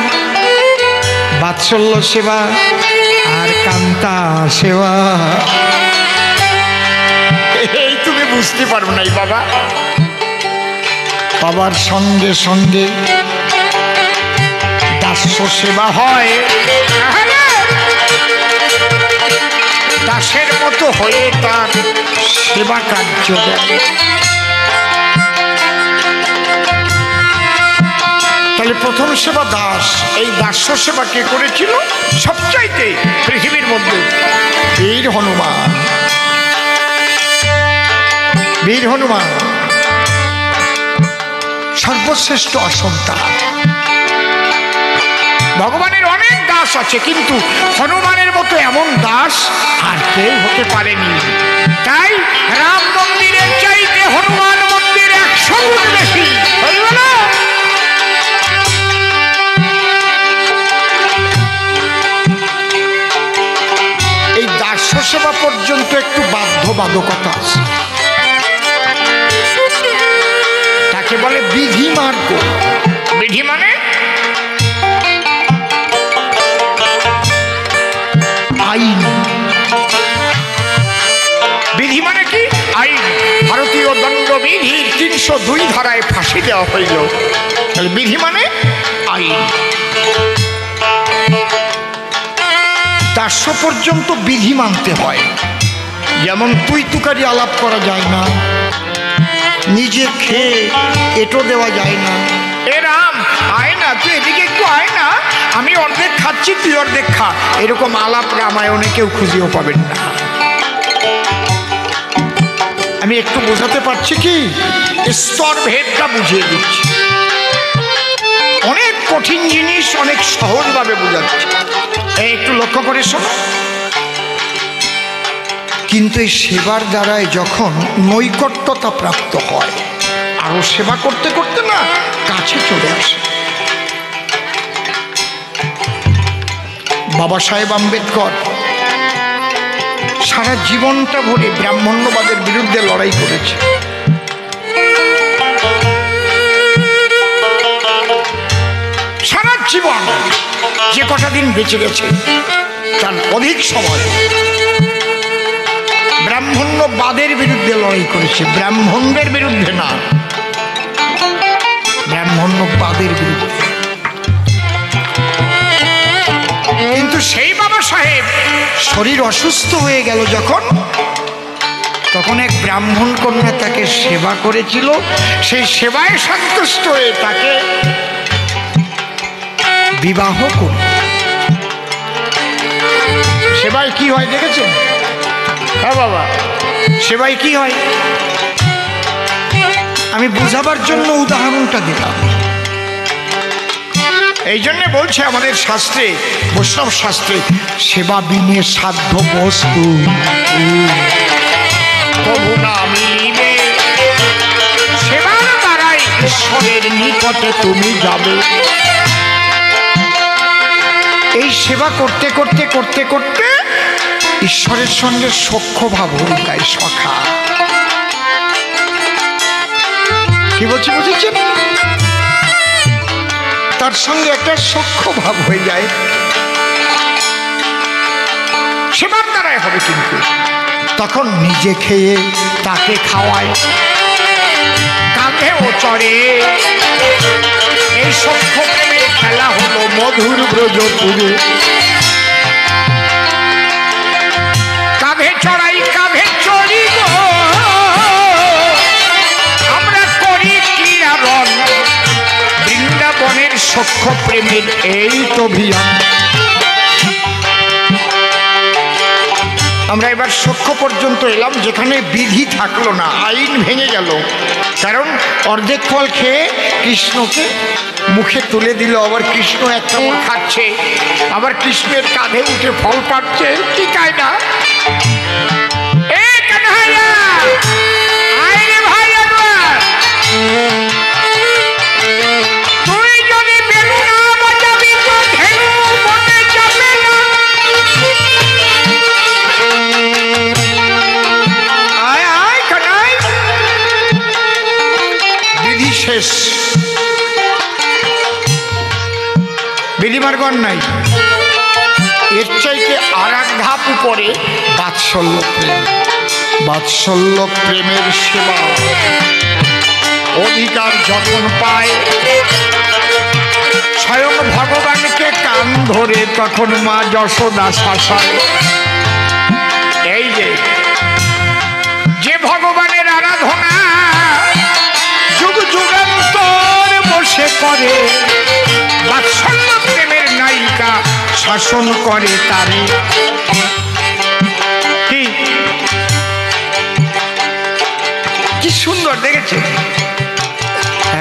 বাৎসল্য সেবা আর কান্তা সেবা। এই তুমি বুঝতে পারবো নাই বাবা। বাবার সঙ্গে সঙ্গে দাস্য সেবা হয়, দাসের মতো হয়ে তার সেবা কার্য দেয়। তাহলে প্রথম সেবা দাস। এই দাস্য সেবা কে করেছিল? সবচাইতে পৃথিবীর মধ্যে বীর হনুমান। বীর হনুমান সর্বশ্রেষ্ঠ অসন্তান। ভগবানের অনেক দাস আছে, কিন্তু হনুমানের মতো এমন দাস আর কেউ হতে পারেনি। তাই রাম মন্দিরের চাইতে হনুমান মন্দির 100 গুণ বেশি। এই দাস্য সেবা পর্যন্ত একটু বাধ্যবাধকতা আছে, তাকে বলে বিধি মার্গ। বিধি মানে আইন। বিধি মানে কি? আইন। ভারতীয় দণ্ডবিধির 302 ধারায় ফাঁসি দেওয়া হইল। তাহলে বিধি মানে আইন। দাস্য পর্যন্ত বিধি মানতে হয়। যেমন তুই তুকারি আলাপ করা যায় না, নিজে খেয়ে এটো দেওয়া যায় না। এ রাম আয় না, তুই এদিকে একটু আয় না, আমি অর্ধেক খাচ্ছি তুই অর্ধেক খা, এরকম আলাপ রামায়ণে কেউ খুঁজেও পাবেন না। আমি একটু বোঝাতে পারছি কি? স্তর ভেদটা বুঝিয়ে দিচ্ছি। অনেক কঠিন জিনিস অনেক সহজভাবে বোঝাচ্ছি, একটু লক্ষ্য করে শোনো। কিন্তু এই সেবার দ্বারাই যখন নৈকট্যতা প্রাপ্ত হয়, আরো সেবা করতে করতে না কাছে চলে আসে। বাবা সাহেব আম্বেদকর সারা জীবনটা ভরে ব্রাহ্মণ্যবাদের বিরুদ্ধে লড়াই করেছে। সারা জীবন যে কটা দিন বেঁচে গেছে তার অধিক সময় ব্রাহ্মণ্যবাদের বিরুদ্ধে লড়াই করেছে, ব্রাহ্মণদের বিরুদ্ধে না, ব্রাহ্মণ্যবাদের বিরুদ্ধে। কিন্তু সেই বাবা সাহেব শরীর অসুস্থ হয়ে গেল যখন, তখন এক ব্রাহ্মণ কন্যা তাকে সেবা করেছিল, সেই সেবায় সন্তুষ্ট হয়ে তাকে বিবাহ করল। সেবায় কি হয় দেখেছেন? হ্যাঁ বাবা, সেবায় কি হয় আমি বুঝাবার জন্য উদাহরণটা দিলাম। এই জন্যে বলছে আমাদের শাস্ত্রে, বৈষ্ণব শাস্ত্রে, সেবা বিনে সাধ্য বস্তু প্রভু না মিলিবে, সেবার দ্বারাই ঈশ্বরের নিকটে তুমি যাবে। এই সেবা করতে করতে করতে করতে ঈশ্বরের সঙ্গে সখ্য ভাব হয়ে যায়, সখা। কি বলছি বুঝেছেন? তার সঙ্গে একটা সখ্য ভাব হয়ে যায়, সেবার দ্বারাই হবে। কিন্তু তখন নিজে খেয়ে তাকে খাওয়ায়, কাঁধেও চড়ে। এই সখ্য প্রেমের খেলা হলো মধুর ব্রজপুরে। কাঁধে চড়াই কাঁধে চড়ি গো, আমরা করি ক্রীড়াবন, বৃন্দাবনের সখ্য প্রেমের এই তো অভিযান। আমরা এবার সখ্য পর্যন্ত এলাম, যেখানে বিধি থাকলো না, আইন ভেঙে গেল। কারণ অর্ধেক ফল খেয়ে কৃষ্ণকে মুখে তুলে দিল, আবার কৃষ্ণ একটা খাচ্ছে, আবার কৃষ্ণের কাঁধে উঠে ফল পাচ্ছে। কি কায়দা! বিধিমার্গণ নাই, এর চাইতে আর এক ধাপ উপরে বাৎসল্য প্রেম। বাৎসল্য প্রেমের সেবা অধিকার যখন পায়, স্বয়ং ভগবানকে কান ধরে তখন মা যশোদা শাসায়। এই যে ভগবানের আরাধনা যুগ যুগান্তর বসে করে, বাৎসল্য প্রেমের নায়িকা শাসন করে তারে। কি সুন্দর দেখেছে!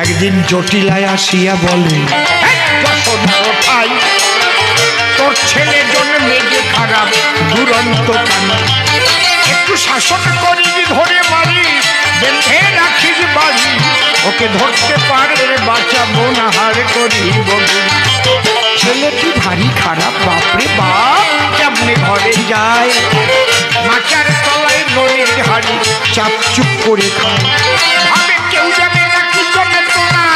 একদিন জটিলায় আসিয়া বলে, তোর ছেলের জন্য মেজে খারাপ, দুরন্ত কানা, একটু শাসন করিস, ধরে মারিস, বেঁধে রাখিস বাড়ি, ওকে ধরতে পারলে বাঁচাবো না, হার করিব। ছেলে কি ভারী খারাপ, বাপরে বাপ, কেমনে ঘরে যায়, মাচার তলায় নড়ির হাড়ি চাপ চুপ করে খায়, ভাবে কেউ যাবে না কি জন্য তোরা,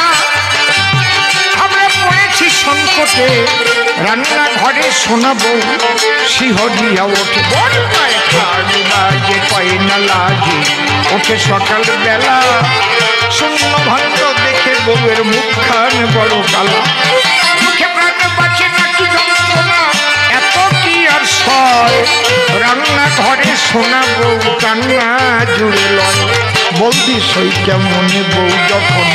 আমরা পড়েছি সংকটে, রান্না ঘরে শোনাবো শিহরিয়া ওঠে, বড় পায় খাড়ি বাজে, পায় না লাজে, ওঠে সকাল বেলা, শূন্য ভাণ্ড দেখে বউয়ের মুখখান বড় কালা, মুখে প্রাণ বাঁচে নাকি যন্ত্রণা, এত কি আর সয়, রান্না ঘরে শোনাবো কান্না জুড়ে লয়, বলদি সই কেমনে বউ যখন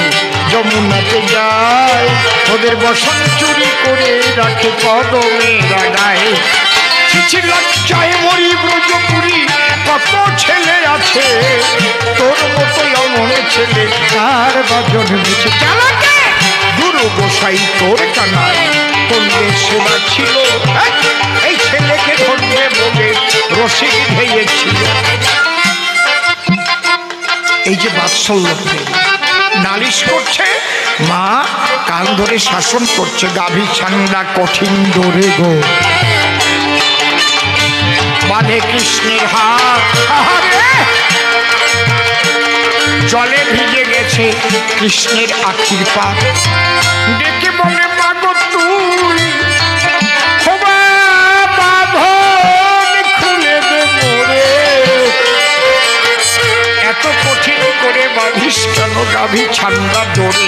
যমুনাতে যায়, ওদের বসন চুরি করে রাখে কদমে গায়। চিঠি লজ্জায় মরি ব্রজপুরি, কত ছেলে আছে তোর মতো অমন ছেলে, কার বাজন বেছে চালাকে গুরু গোসাই তোর কানায় করলে সেবা ছিল, এই ছেলেকে ধরবে বলে রসিক ভেয়েছিল। এই যে বাৎসল্য নালিশ করছে, মা কান ধরে শাসন করছে, গাভী ছান্ডা কঠিন ধরে গো, বাঁধে কৃষ্ণের হাত, জলে ভিজে গেছে কৃষ্ণের আখির পাত। ডেকে বলে মাগো তুই খুলে দে মোরে, এত কঠিন করে বাঁধিস কেন গাভী ছান্ডা দৌড়ে।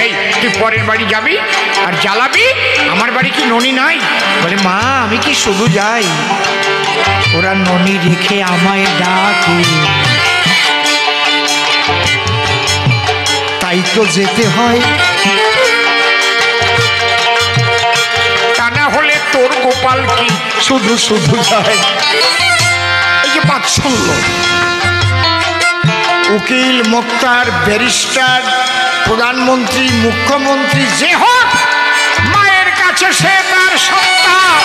এই তুই পরের বাড়ি যাবি আর জ্বালাবি, আমার বাড়ি কি ননি নাই? বলে মা আমি কি শুধু যাই, ওরা ননি রেখে আমায় ডাকে, তাই তো যেতে হয়, তা না হলে তোর গোপাল কি শুধু শুধু যায়। এই যে বাৎসল্য, উকিল মোক্তার ব্যারিস্টার প্রধানমন্ত্রী মুখ্যমন্ত্রী যে হোক, মায়ের কাছে সে তার সন্তান।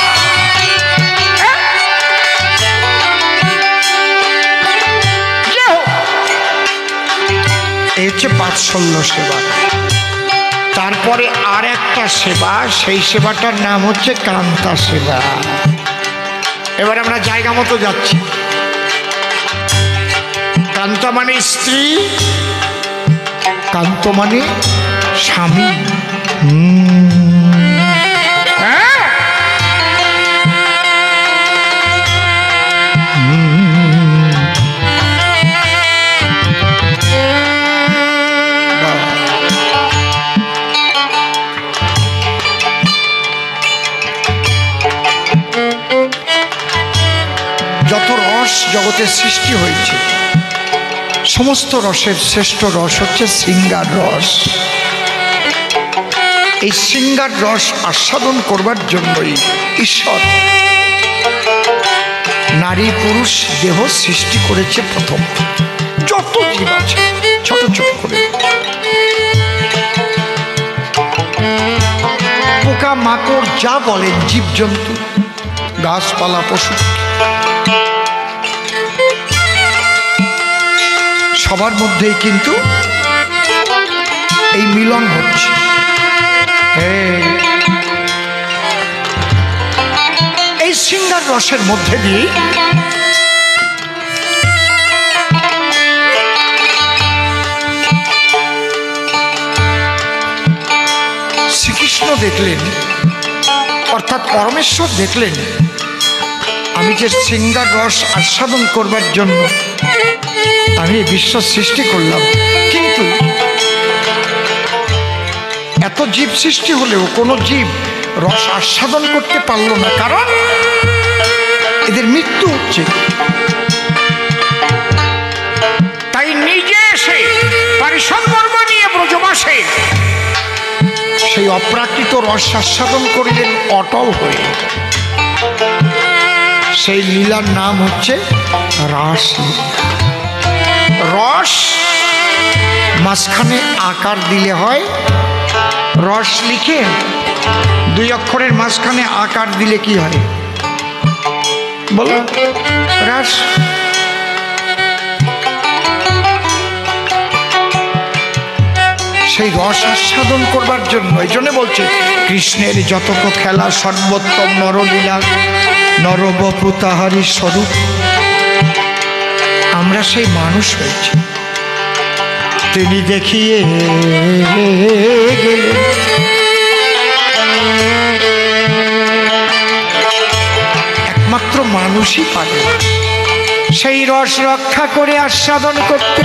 এই হচ্ছে বাৎসল্য সেবা। তারপরে আর একটা সেবা, সেই সেবাটার নাম হচ্ছে কান্তা সেবা। এবার আমরা জায়গা মতো যাচ্ছি। কান্তা মানে স্ত্রী, কান্ত মানে স্বামী। যত রস জগতে সৃষ্টি হয়েছে, সমস্ত রসের শ্রেষ্ঠ রস হচ্ছে শৃঙ্গার রস। এই শৃঙ্গার রস আস্বাদন করবার জন্যই ঈশ্বর নারী পুরুষ দেহ সৃষ্টি করেছে। প্রথম যত জীব আছে ছোট ছোট করে, পোকা মাকড় যা বলেন, জীবজন্তু, গাছপালা, পশু, সবার মধ্যেই কিন্তু এই মিলন হচ্ছে। এই শৃঙ্গার রসের মধ্যে দিয়ে শ্রীকৃষ্ণ দেখলেন, অর্থাৎ পরমেশ্বর দেখলেন, আমি যে শৃঙ্গার রস আস্বাদন করবার জন্য আমি বিশ্ব সৃষ্টি করলাম, কিন্তু এত জীব সৃষ্টি হলেও কোনো জীব রস আস্বাদন করতে পারল না, কারণ এদের মৃত্যু হচ্ছে। তাই নিজে এসে পারিষদবর্গ নিয়ে ব্রজবাসে সেই অপ্রাকৃত রস আস্বাদন করলেন অটল হয়ে। সেই লীলার নাম হচ্ছে রাসলীলা। রস মাঝখানে আকার দিলে হয়, রস লিখে দুই অক্ষরের মাঝখানে আকার দিলে কি হয় বলো? রাস। সেই রস আস্বাদন করবার জন্য এই জন্য বলছে কৃষ্ণের যতক খেলা সর্বোত্তম নরলীলা, নরবপু তাহারি স্বরূপ। আমরা সেই মানুষ হয়েছি, তিনি দেখিয়ে গেলেন। একমাত্র মানুষই পারে সেই রস রক্ষা করে আস্বাদন করতে।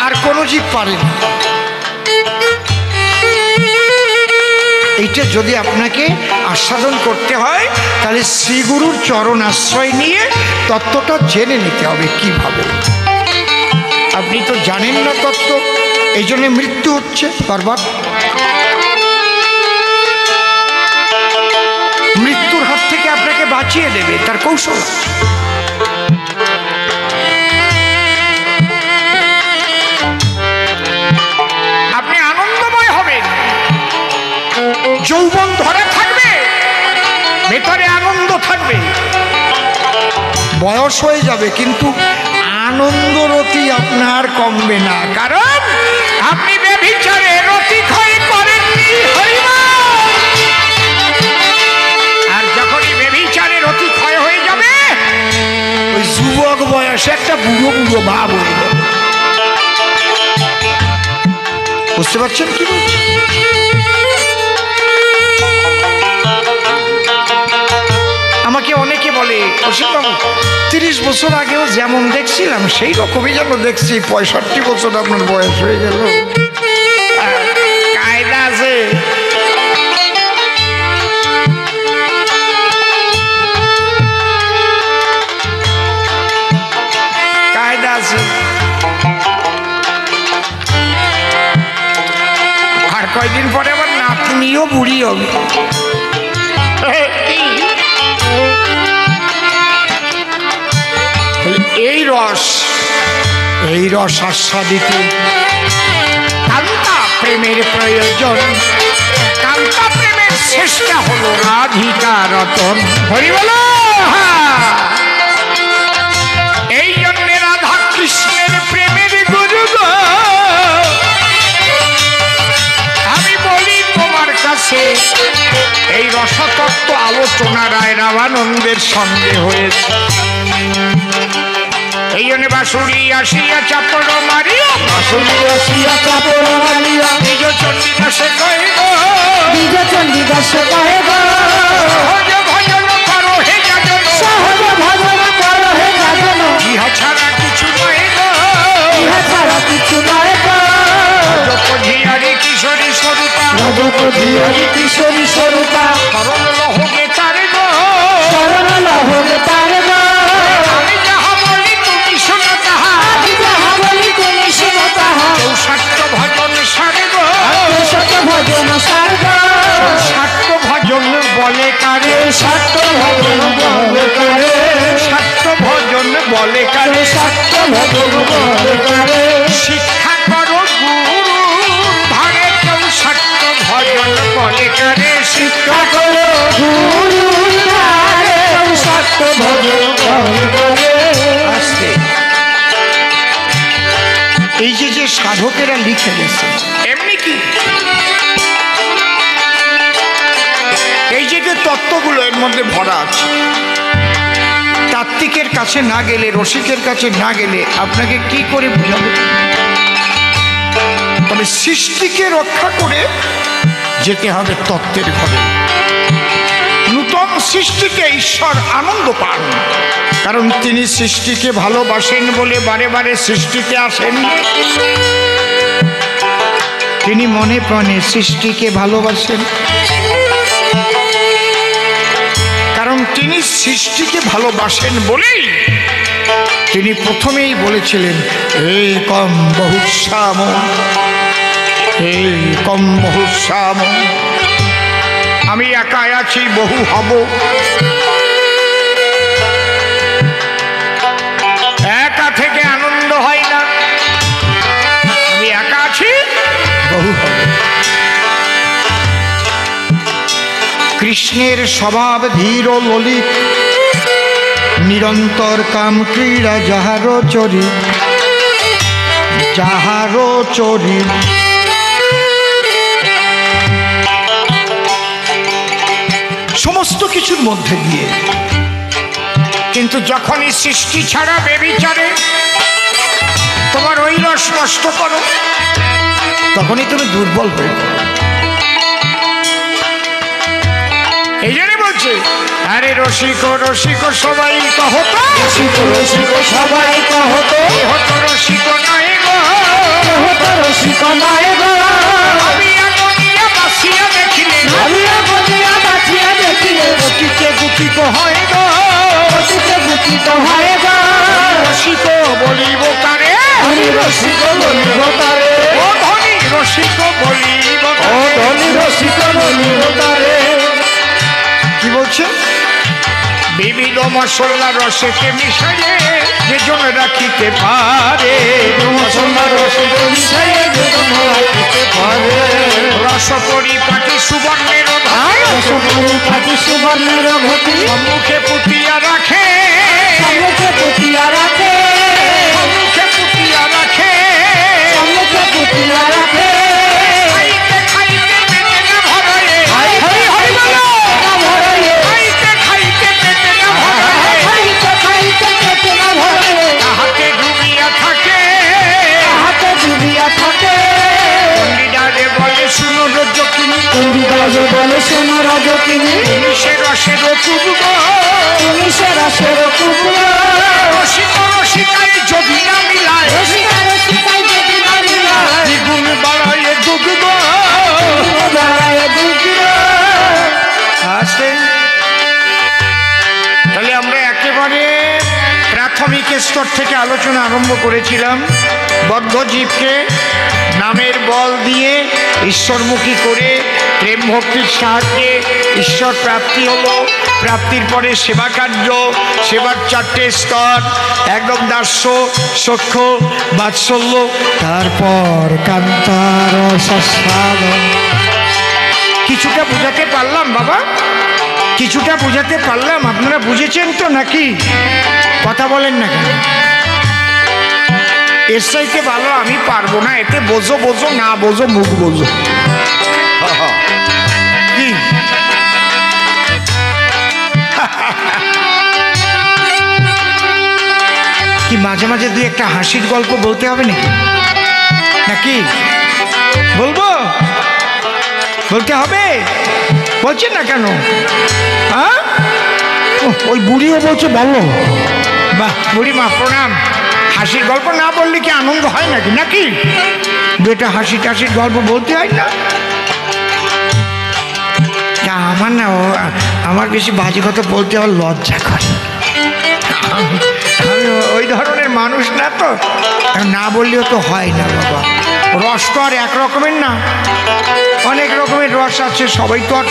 আর কোনো জীব পারে না। এইটা যদি আপনাকে আস্বাদন করতে হয়, তাহলে শ্রীগুরুর চরণ আশ্রয় নিয়ে তত্ত্বটা জেনে নিতে হবে কিভাবে। আপনি তো জানেন না তত্ত্ব, এই জন্য মৃত্যু হচ্ছে বারবার। মৃত্যুর হাত থেকে আপনাকে বাঁচিয়ে দেবে তার কৌশল। আপনি আনন্দময় হবেন, যৌবন ধরে থাকবে, ভেতরে আনন্দ থাকবে। বয়স হয়ে যাবে কিন্তু আনন্দরতি আপনার কমবে না, কারণ আপনি ব্যভিচারে রতি ক্ষয় করেননি। আর যখনই ব্যভিচারে রতি ক্ষয় হয়ে যাবে, ওই যুবক বয়সে একটা বুড়ো বুড়ো ভাব হয়ে যাবে। বুঝতে পারছেন কি বলছি? আমাকে অনেকে বলে, অসীমবাবু 30 বছর আগেও যেমন দেখছিলাম সেই রকমই যেন দেখছি, 65 বছর আপনার বয়স হয়ে গেল। কায়দা আছে। কায়দা আছে। আর কয়দিন পরে আবার নাতনিও বুড়ি হবে। এই রস আস্বাদিতে কান্তা প্রেমের প্রয়োজন। কান্তা প্রেমের শেষটা হলো রাধিকা রতন। হরি বলো। এই জন্য রাধা কৃষ্ণের প্রেমের গুরু গো, আমি বলি তোমার কাছে এই রসতত্ত্ব আলোচনা রায় রামানন্দের সঙ্গে হয়েছে। এই জন্য বাঁশুড়ি আসিয়া চাপড় মারিয়া, বাঁশুড়ি আসিয়া চাপড় মারিয়া, নিজ চণ্ডীদাসে কহে গো, নিজ চণ্ডীদাসে কহে গো, সহজ ভজন করো হে যাজন, সহজ ভজন করো হে যাজন, ইহা ছাড়া কিছু নয় গো, ইহা ছাড়া কিছু নয় গো। রজপধিয়ারি কিশোরী স্বরূপা, রজপধিয়ারি কিশোরী স্বরূপা, শরণ লহকে তারে গো, শরণ লহকে তারে গো। ভজন বলে কারে, সত্য ভজন বলে কারে, সত্য ভজন বলে কারে, সত্য ভজন বলে কারে। শিক্ষা করো গুরু ধারে, কেউ সত্য ভজন বলে কারে, শিক্ষা করো গুরু ধারে, কেউ সত্য ভজন বলে কারে। আস্তে এই যে সাধকেরা লিখে গেছে, এমনি কি এই যে তত্ত্বগুলো এর মধ্যে ভরা আছে, তাত্ত্বিকের কাছে না গেলে, রসিকের কাছে না গেলে আপনাকে কি করে বুঝাবে? তবে সৃষ্টিকে রক্ষা করে যেতে হবে তত্ত্বের ঘরে। নূতন সৃষ্টিকে ঈশ্বর আনন্দ পান, কারণ তিনি সৃষ্টিকে ভালোবাসেন বলে বারে বারে সৃষ্টিতে আসেন। তিনি মনে প্রাণে সৃষ্টিকে ভালোবাসেন, কারণ তিনি সৃষ্টিকে ভালোবাসেন বলেই তিনি প্রথমেই বলেছিলেন এই কম বহুশ্যাম, এই কম বহুশ্যাম, আমি একা আছি বহু হব। একা থেকে আনন্দ হয় না, আমি একা আছি বহু হব। কৃষ্ণের স্বভাব ধীর ললিত, নিরন্তর কাম ক্রীড়া যাহারো চরি, যাহারো চরি। সমস্ত কিছুর মধ্যে দিয়ে, কিন্তু যখনই সৃষ্টি ছাড়া বেবিচারে তোমার ওই রস নষ্ট করো, তখনই তুমি দুর্বল হয়ে যাবে। এই জন্য বলছে, আরে রসিক রসিক সবাই কহতো, রসিক রসিক সবাই কহতো, হতো রসিক নয় গো, হতো রসিক নয় গো। আমি আগনিয়া বাসিয়া দেখিলে, আমি আগনিয়া বাসিয়া দেখিলে, অতীতে গুপিত হয় গো, অতীতে গুপিত হয় গো। রসিক বলিব কারে, আমি রসিক বলিব কারে, ও ধনী রসিক বলিব, ও ধনী রসিক বলিব কারে। কি বলছে? বিভিন্ন মশলা রসেতে মিশাইয়ে যে জন রাখিতে পারে, মশলা রসেতে মিশাইয়ে যে জন রাখিতে পারে। রস পরিপাটি সুবর্ণের ঘাট, রস পরিপাটি সুবর্ণের ঘটি, সম্মুখে পুতিয়া রাখে, সম্মুখে পুতিয়া রাখে। প্রাথমিক স্তর থেকে আলোচনা আরম্ভ করেছিলাম। বদ্ধ জীবকে নামের বল দিয়ে ঈশ্বরমুখী করে প্রেম ভক্তির সাহায্যে ঈশ্বর প্রাপ্তি হলো। প্রাপ্তির পরে সেবা কার্য, সেবার 4টে স্তর, একদম দাস্য, সখ্য, বাৎসল্য, তারপর কান্তার সস্বাদ। কিছুটা বুঝাতে পারলাম বাবা? কিছুটা বুঝাতে পারলাম? আপনারা বুঝেছেন তো নাকি? কথা বলেন না কেন? এর চাইতে ভালো আমি পারবো না। এতে বোঝো বোঝো, না বোঝো মুখ বোঝো। কি কি মাঝে মাঝে দুই একটা হাসির গল্প বলতে হবে নাকি? নাকি বলবো? বলতে হবে? বলছেন না কেন? হ্যাঁ, ওই বুড়িও বলছে ভালো। বাহ, বুড়ি মা প্রণাম। হাসির গল্প না বললে কি আনন্দ হয় নাকি? নাকি দুটা হাসি টাসির গল্প বলতে হয় না? আমার না, আমার বেশি বাজে কথা বলতে আমার লজ্জা করে। আমি ওই ধরনের মানুষ না, তো না বললেও তো হয় না বাবা। রস তো আর এক রকমের না, অনেক রকমের রস আছে। সবাই তো আর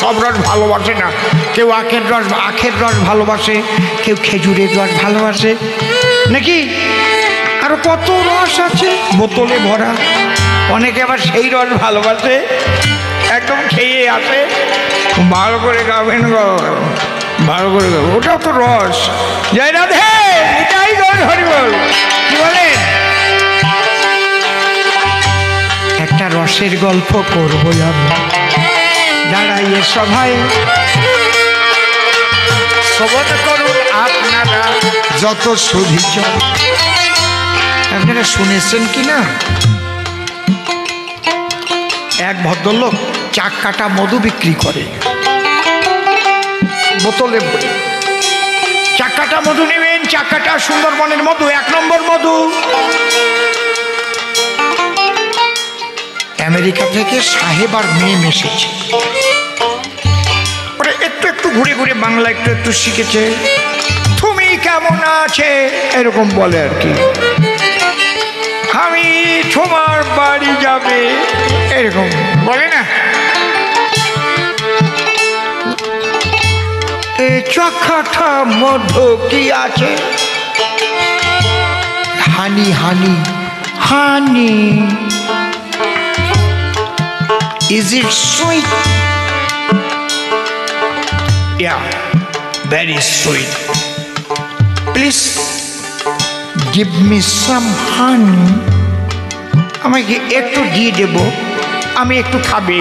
সব রস ভালোবাসে না। কেউ আখের রস ভালোবাসে, কেউ খেজুরের রস ভালোবাসে, নাকি আরো কত রস আছে বোতলে ভরা। অনেকে আবার সেই রস ভালোবাসে, একদম খেয়ে আসে। ভালো করে গাবেন গো, ভালো করে গাবেন, ওটাও তো রস। জয় রাধে, এটাই রস। হরি বল। কি বলেন? একটা রসের গল্প করবো আমি। দাঁড়াইয়ে সভায় শ্রবণ করুন আপনারা যত সুধীচ। আপনারা শুনেছেন কি না? এক ভদ্রলোক চাক কাটা মধু বিক্রি করে, বোতলে ভরে। চাক কাটা মধু নেবেন, চাক কাটা সুন্দরবনের মধু, 1 নম্বর মধু। আমেরিকা থেকে সাহেব আর মেম এসেছে। ওরা একটু একটু ঘুরে ঘুরে বাংলা একটু একটু শিখেছে। তুমি কেমন আছে এরকম বলে আর কি। আমি তোমার বাড়ি যাবে এরকম বলে না। এই চখাটা মধু কি আছে? হানি হানি হানি। Is it sweet? Yeah, very sweet. Please give me some honey. আমাকে একটু দিয়ে দেব, আমি একটু খাবে।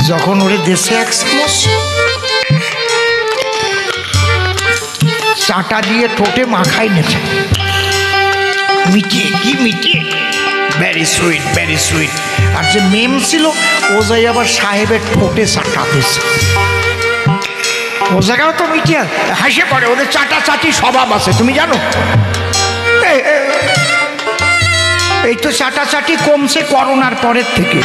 যখন ওরে দেশে এক চামচ চাটা দিয়ে ঠোঁটে মাখাই নেছে, মিটিয়ে কি মিটিয়ে, ভেরি সুইট ভেরি সুইট। আর যে মেম ছিল ও যাই আবার সাহেবের ঠোঁটে চাটা দিয়েছে। ও জায়গাও তো মিটিয়ে হাসে পড়ে। ওদের চাটা চাটি স্বভাব আছে, তুমি জানো? এই তো চাটা চাটি কমছে করোনার পরের থেকে।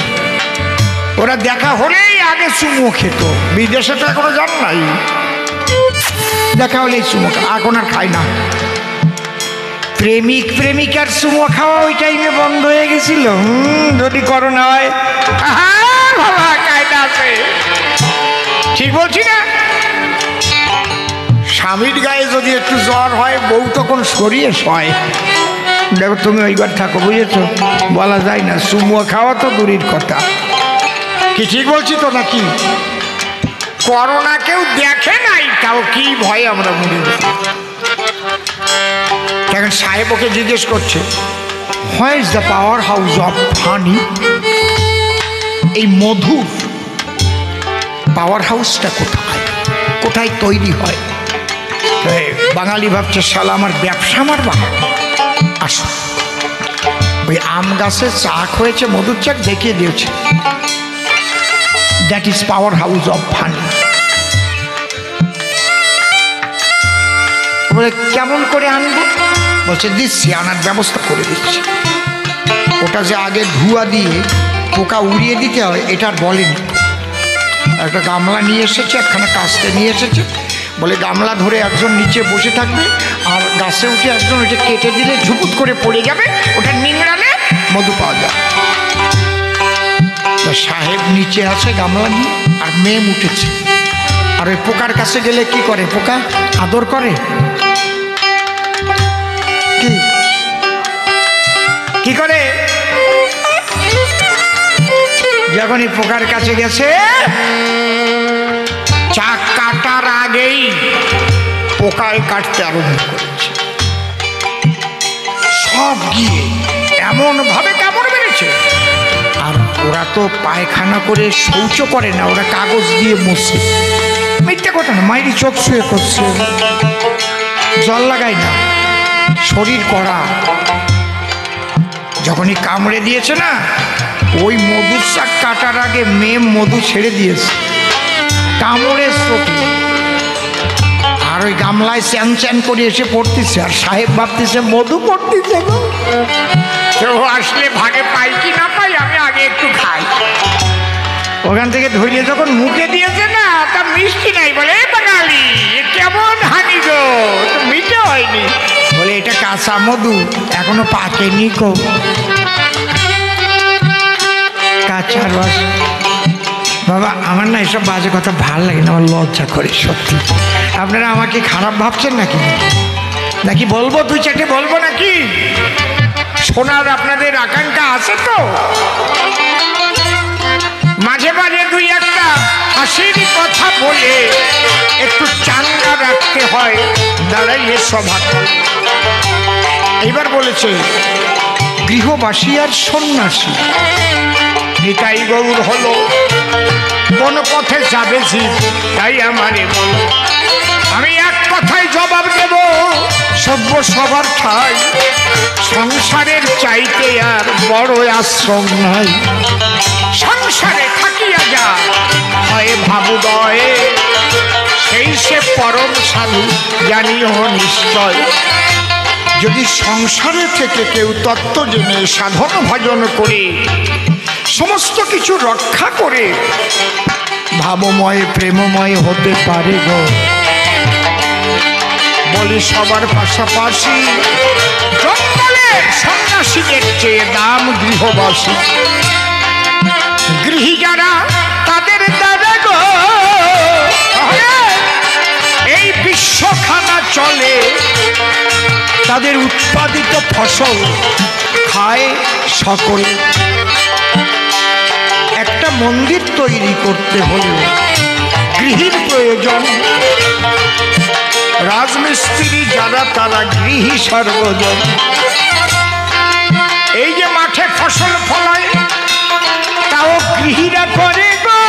ওরা দেখা হলেই আগে চুমো খেত। বিদেশে তো এখনো জান নাই, দেখা হলেই চুমো, এখন আর খায় না। প্রেমিক প্রেমিকার চুমো খাওয়া ওই টাইমে বন্ধ হয়ে গেছিল। যদি করোনা হয়, বাবা কায়দা আছে। ঠিক বলছি না? স্বামীর গায়ে যদি একটু জ্বর হয়, বউ তখন সরিয়ে শয়। দেখো তুমি ওই ঘর থাকো, বুঝেছো? বলা যায় না। চুমো খাওয়া তো দূরের কথা। কি ঠিক বলছি তো নাকি? করোনা কেউ দেখে নাই, তাও কি ভয় আমরা মনে করি। এখন সাহেব ওকে জিজ্ঞেস করছে, where is the power house of হানি? এই মধুর পাওয়ার হাউসটা কোথায়, কোথায় তৈরি হয়? বাঙালি ভাবছে শালা আমার ব্যবসা মারবা। আসো, ওই আম গাছে চাক হয়েছে, মধুর চাক দেখিয়ে দিয়েছে। That is power house of হানি। বলে কেমন করে আনবো? বলছে দিচ্ছি, আনার ব্যবস্থা করে দিচ্ছি। ওটা যে আগে ধোঁয়া দিয়ে পোকা উড়িয়ে দিতে হয়, এটা আর বলেনি। একটা গামলা নিয়ে এসেছে, একখানা কাস্তে নিয়ে এসেছে, বলে গামলা ধরে একজন নিচে বসে থাকবে, আর গাছে উঠে একজন ওইটা কেটে দিলে ঝুপুট করে পড়ে যাবে, ওটা নিংড়ালে মধু পাওয়া যায়। সাহেব নিচে আছে গামলা নিয়ে, আর মেয়ে উঠেছে। আর ওই পোকার কাছে গেলে কি করে? পোকা আদর করে, কি করে? যখনই পোকার কাছে গেছে, চাক কাটার আগেই পোকায় কাটতে আরম্ভ করেছে। সব গিয়ে এমন ভাবে কামড় মেরেছে। আর ওরা তো পায়খানা করে শৌচ করে না, ওরা কাগজ দিয়ে মুছে। মিথ্যে কথা না, মাইরি চোখ শুয়ে করছে, জল লাগায় না, শরীর কড়া। যখনই কামড়ে দিয়েছে না, ওই মধুর শাক কাটার আগে মেয়ে মধু ছেড়ে দিয়েছে কামড়ের স্রোতে। আর ওই গামলায় চ্যান চ্যান করে এসে পড়তেছে, আর সাহেব ভাবতেছে মধু পড়তেছে, কেউ আসলে ভাগে পাই কি না পাই, আমি আগে একটু খাই। ওখান থেকে ধরিয়ে যখন মুখে দিয়েছে না, তা মিষ্টি নাই। বলে বাঙালি কেমন হানি গো, তো মিঠে হয়নি। বলে এটা কাঁচা মধু, এখনো পাকেনি কো, কাঁচা রস। বাবা আমার না এসব বাজে কথা ভালো লাগে না, আমার লজ্জা করে সত্যি। আপনারা আমাকে খারাপ ভাবছেন নাকি? নাকি বলবো, দুই চারটে বলবো নাকি? শোনার আপনাদের আকাঙ্ক্ষা আছে তো? মাঝে মাঝে দুই একটা হাসির কথা বলে একটু চাঙ্গা রাখতে হয়, দাঁড়াইলে সভা। এইবার বলেছে গৃহবাসী আর সন্ন্যাসী। নিতাই গৌর হলো কোন পথে যাবে জীব, তাই আমারে বলো। আমি এক কথায় জবাব দেব, সভ্য সবার ঠাই। সংসারের চাইতে আর বড় আশ্রম নাই। সংসারে থাকিয়া যা হয় ভাবুদয়ে, সেই সে পরম সাধু জানিও নিশ্চয়। যদি সংসারে থেকে কেউ তত্ত্ব জেনে সাধন ভজন করে সমস্ত কিছু রক্ষা করে ভাবময় প্রেমময় হতে পারে গো। বলি সবার পাশাপাশি জঙ্গলের সন্ন্যাসীদের চেয়ে দাম গৃহবাসী। গৃহী যারা তাদের দাদা গো, এই বিশ্বখানা চলে। তাদের উৎপাদিত ফসল খায় সকলে। একটা মন্দির তৈরি করতে হলে গৃহীর প্রয়োজন। রাজমিস্ত্রি যারা তারা গৃহী সর্বজন। এই যে মাঠে ফসল ফলায় তাও গৃহীরা করে গো।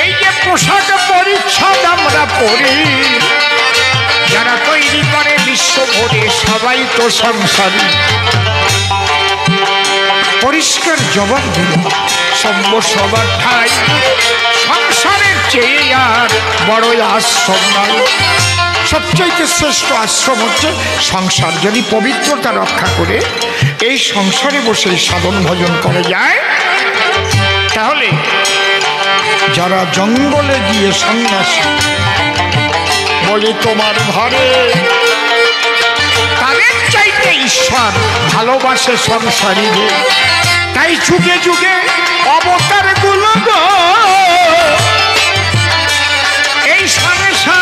এই যে পোশাক পরিচ্ছদ আমরা পরি, যারা তৈরি করে বিশ্ব ভরে সবাই তো সংসারী। পরিষ্কার জবাব দিল সভ্য সবার ঠাই। সংসারের চেয়ে আর বড় আশ্রম নাই। সবচাইতে শ্রেষ্ঠ আশ্রম হচ্ছে সংসার। যদি পবিত্রতা রক্ষা করে এই সংসারে বসে সাধন ভজন করে যায়, তাহলে যারা জঙ্গলে গিয়ে সন্ন্যাসী বলে তোমার ঘরে, তাদের চাইতে ঈশ্বর ভালোবাসে সংসারীদের। তাই যুগে যুগে অবতার গুলো এই সংসারেতে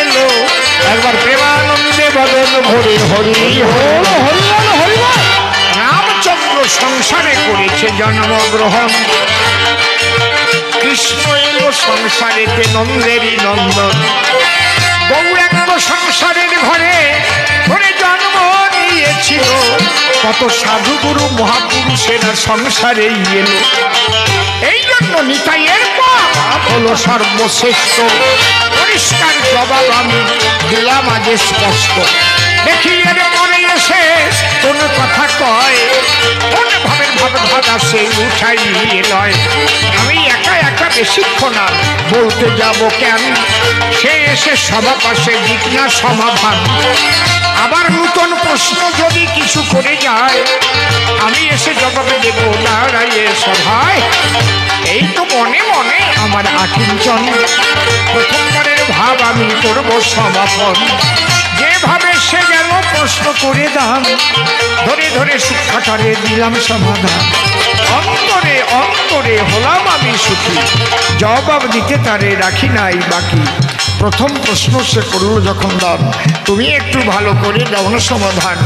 এলো। একবার প্রেমানন্দে বদন ভরে হরি হল হরি হরি। রামচন্দ্র সংসারে করেছে জন্মগ্রহণ। কৃষ্ণ এলো সংসারেতে নন্দেরই নন্দন। গৌরাঙ্গ সংসারের ঘরে ঘরে জন্ম নিয়েছিল। কত সাধুগুরু মহাপুরুষেরা সংসারেই এলো। এই জন্য নিতাইয়ের পাপ হলো সর্বশ্রেষ্ঠ। পরিষ্কার জবাব আমি দিলাম আজ স্পষ্ট। দেখি এর পরে এসে কোন কথা কয়, কোন ভাবের ভাবে ভাগ আসে উঠাই লয়। আমি একা একা বেশিক্ষণ আর বলতে করতে যাব কেন? সে এসে সভা পাশে জিজ্ঞাসা সমাধান। আবার নূতন প্রশ্ন যদি কিছু করে যায়, আমি এসে জবাবে দেব দাঁড়াইয়ে সভায়। এই তো মনে মনে আমার আকিঞ্চন, প্রথমবারের ভাব আমি করব সমাপন। যেভাবে সে গেল প্রশ্ন করে দাম, ধরে ধরে সুখাটারে দিলাম সমাধান। অন্তরে অন্তরে হলাম আমি সুখী, জবাব দিতে তারে রাখি নাই বাকি। প্রথম প্রশ্ন সে করল যখন দান, তুমি একটু ভালো করে দাও না সমাধান।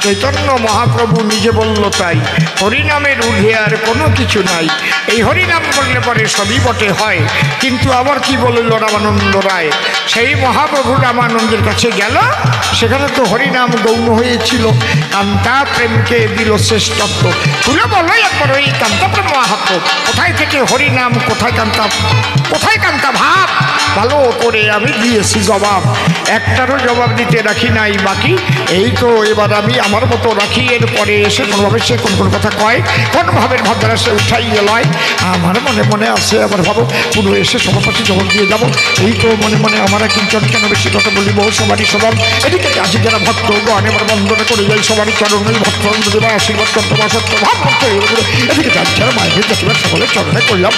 চৈতন্য মহাপ্রভু নিজে বলল তাই, হরিনামের ঊর্ধ্বে আর কোনো কিছু নাই। এই হরিনাম বললে পরে সবই বটে হয়, কিন্তু আবার কি বলল রামানন্দ রায়। সেই মহাপ্রভু রামানন্দের কাছে গেল, সেখানে তো হরিনাম গৌণ হয়েছিল। কান্তা প্রেমকে দিল শ্রেষ্ঠত্ব। তুলে বলো একবার ওই কান্তা প্রেম মাহাত্ম, কোথায় থেকে হরিনাম, কোথায় কান্তা, কোথায় কান্তা ভাব? ভালো করে আমি দিয়েছি জবাব, একটারও জবাব দিতে রাখি নাই বাকি। এই তো এবার আমি আমার মতো রাখি, এরপরে এসে কোনোভাবে সে কোন কোন কথা কয়, কোন ভাবের ভাবধারা সে উঠাই গেলায়। আমার মনে মনে আছে আবার ভাবো, পুরো এসে সবার পাশে জবাব দিয়ে যাবো। এই তো মনে মনে আমার কিঞ্চন কেন বেশি কথা বলিব, সবারই সবার। এদিকে আজ যারা ভক্ত গণ এবার বন্দনা করে যাই, সবারই চরণে ভক্ত দেবা আশীর্বাদ করতে বা সত্য ভাব করতে। এদিকে যার যারা মায়ের জাতিবার সকলের চরণে করলাম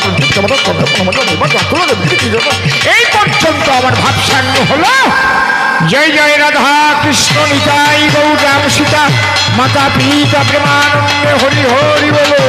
এই পর্যন্ত আমার ভাব সাঙ্গ হলো। জয় জয় রাধা কৃষ্ণ নিতাই গৌর রাম সীতা, মাতা পিতা প্রেমানন্দে হরি হরি বলো।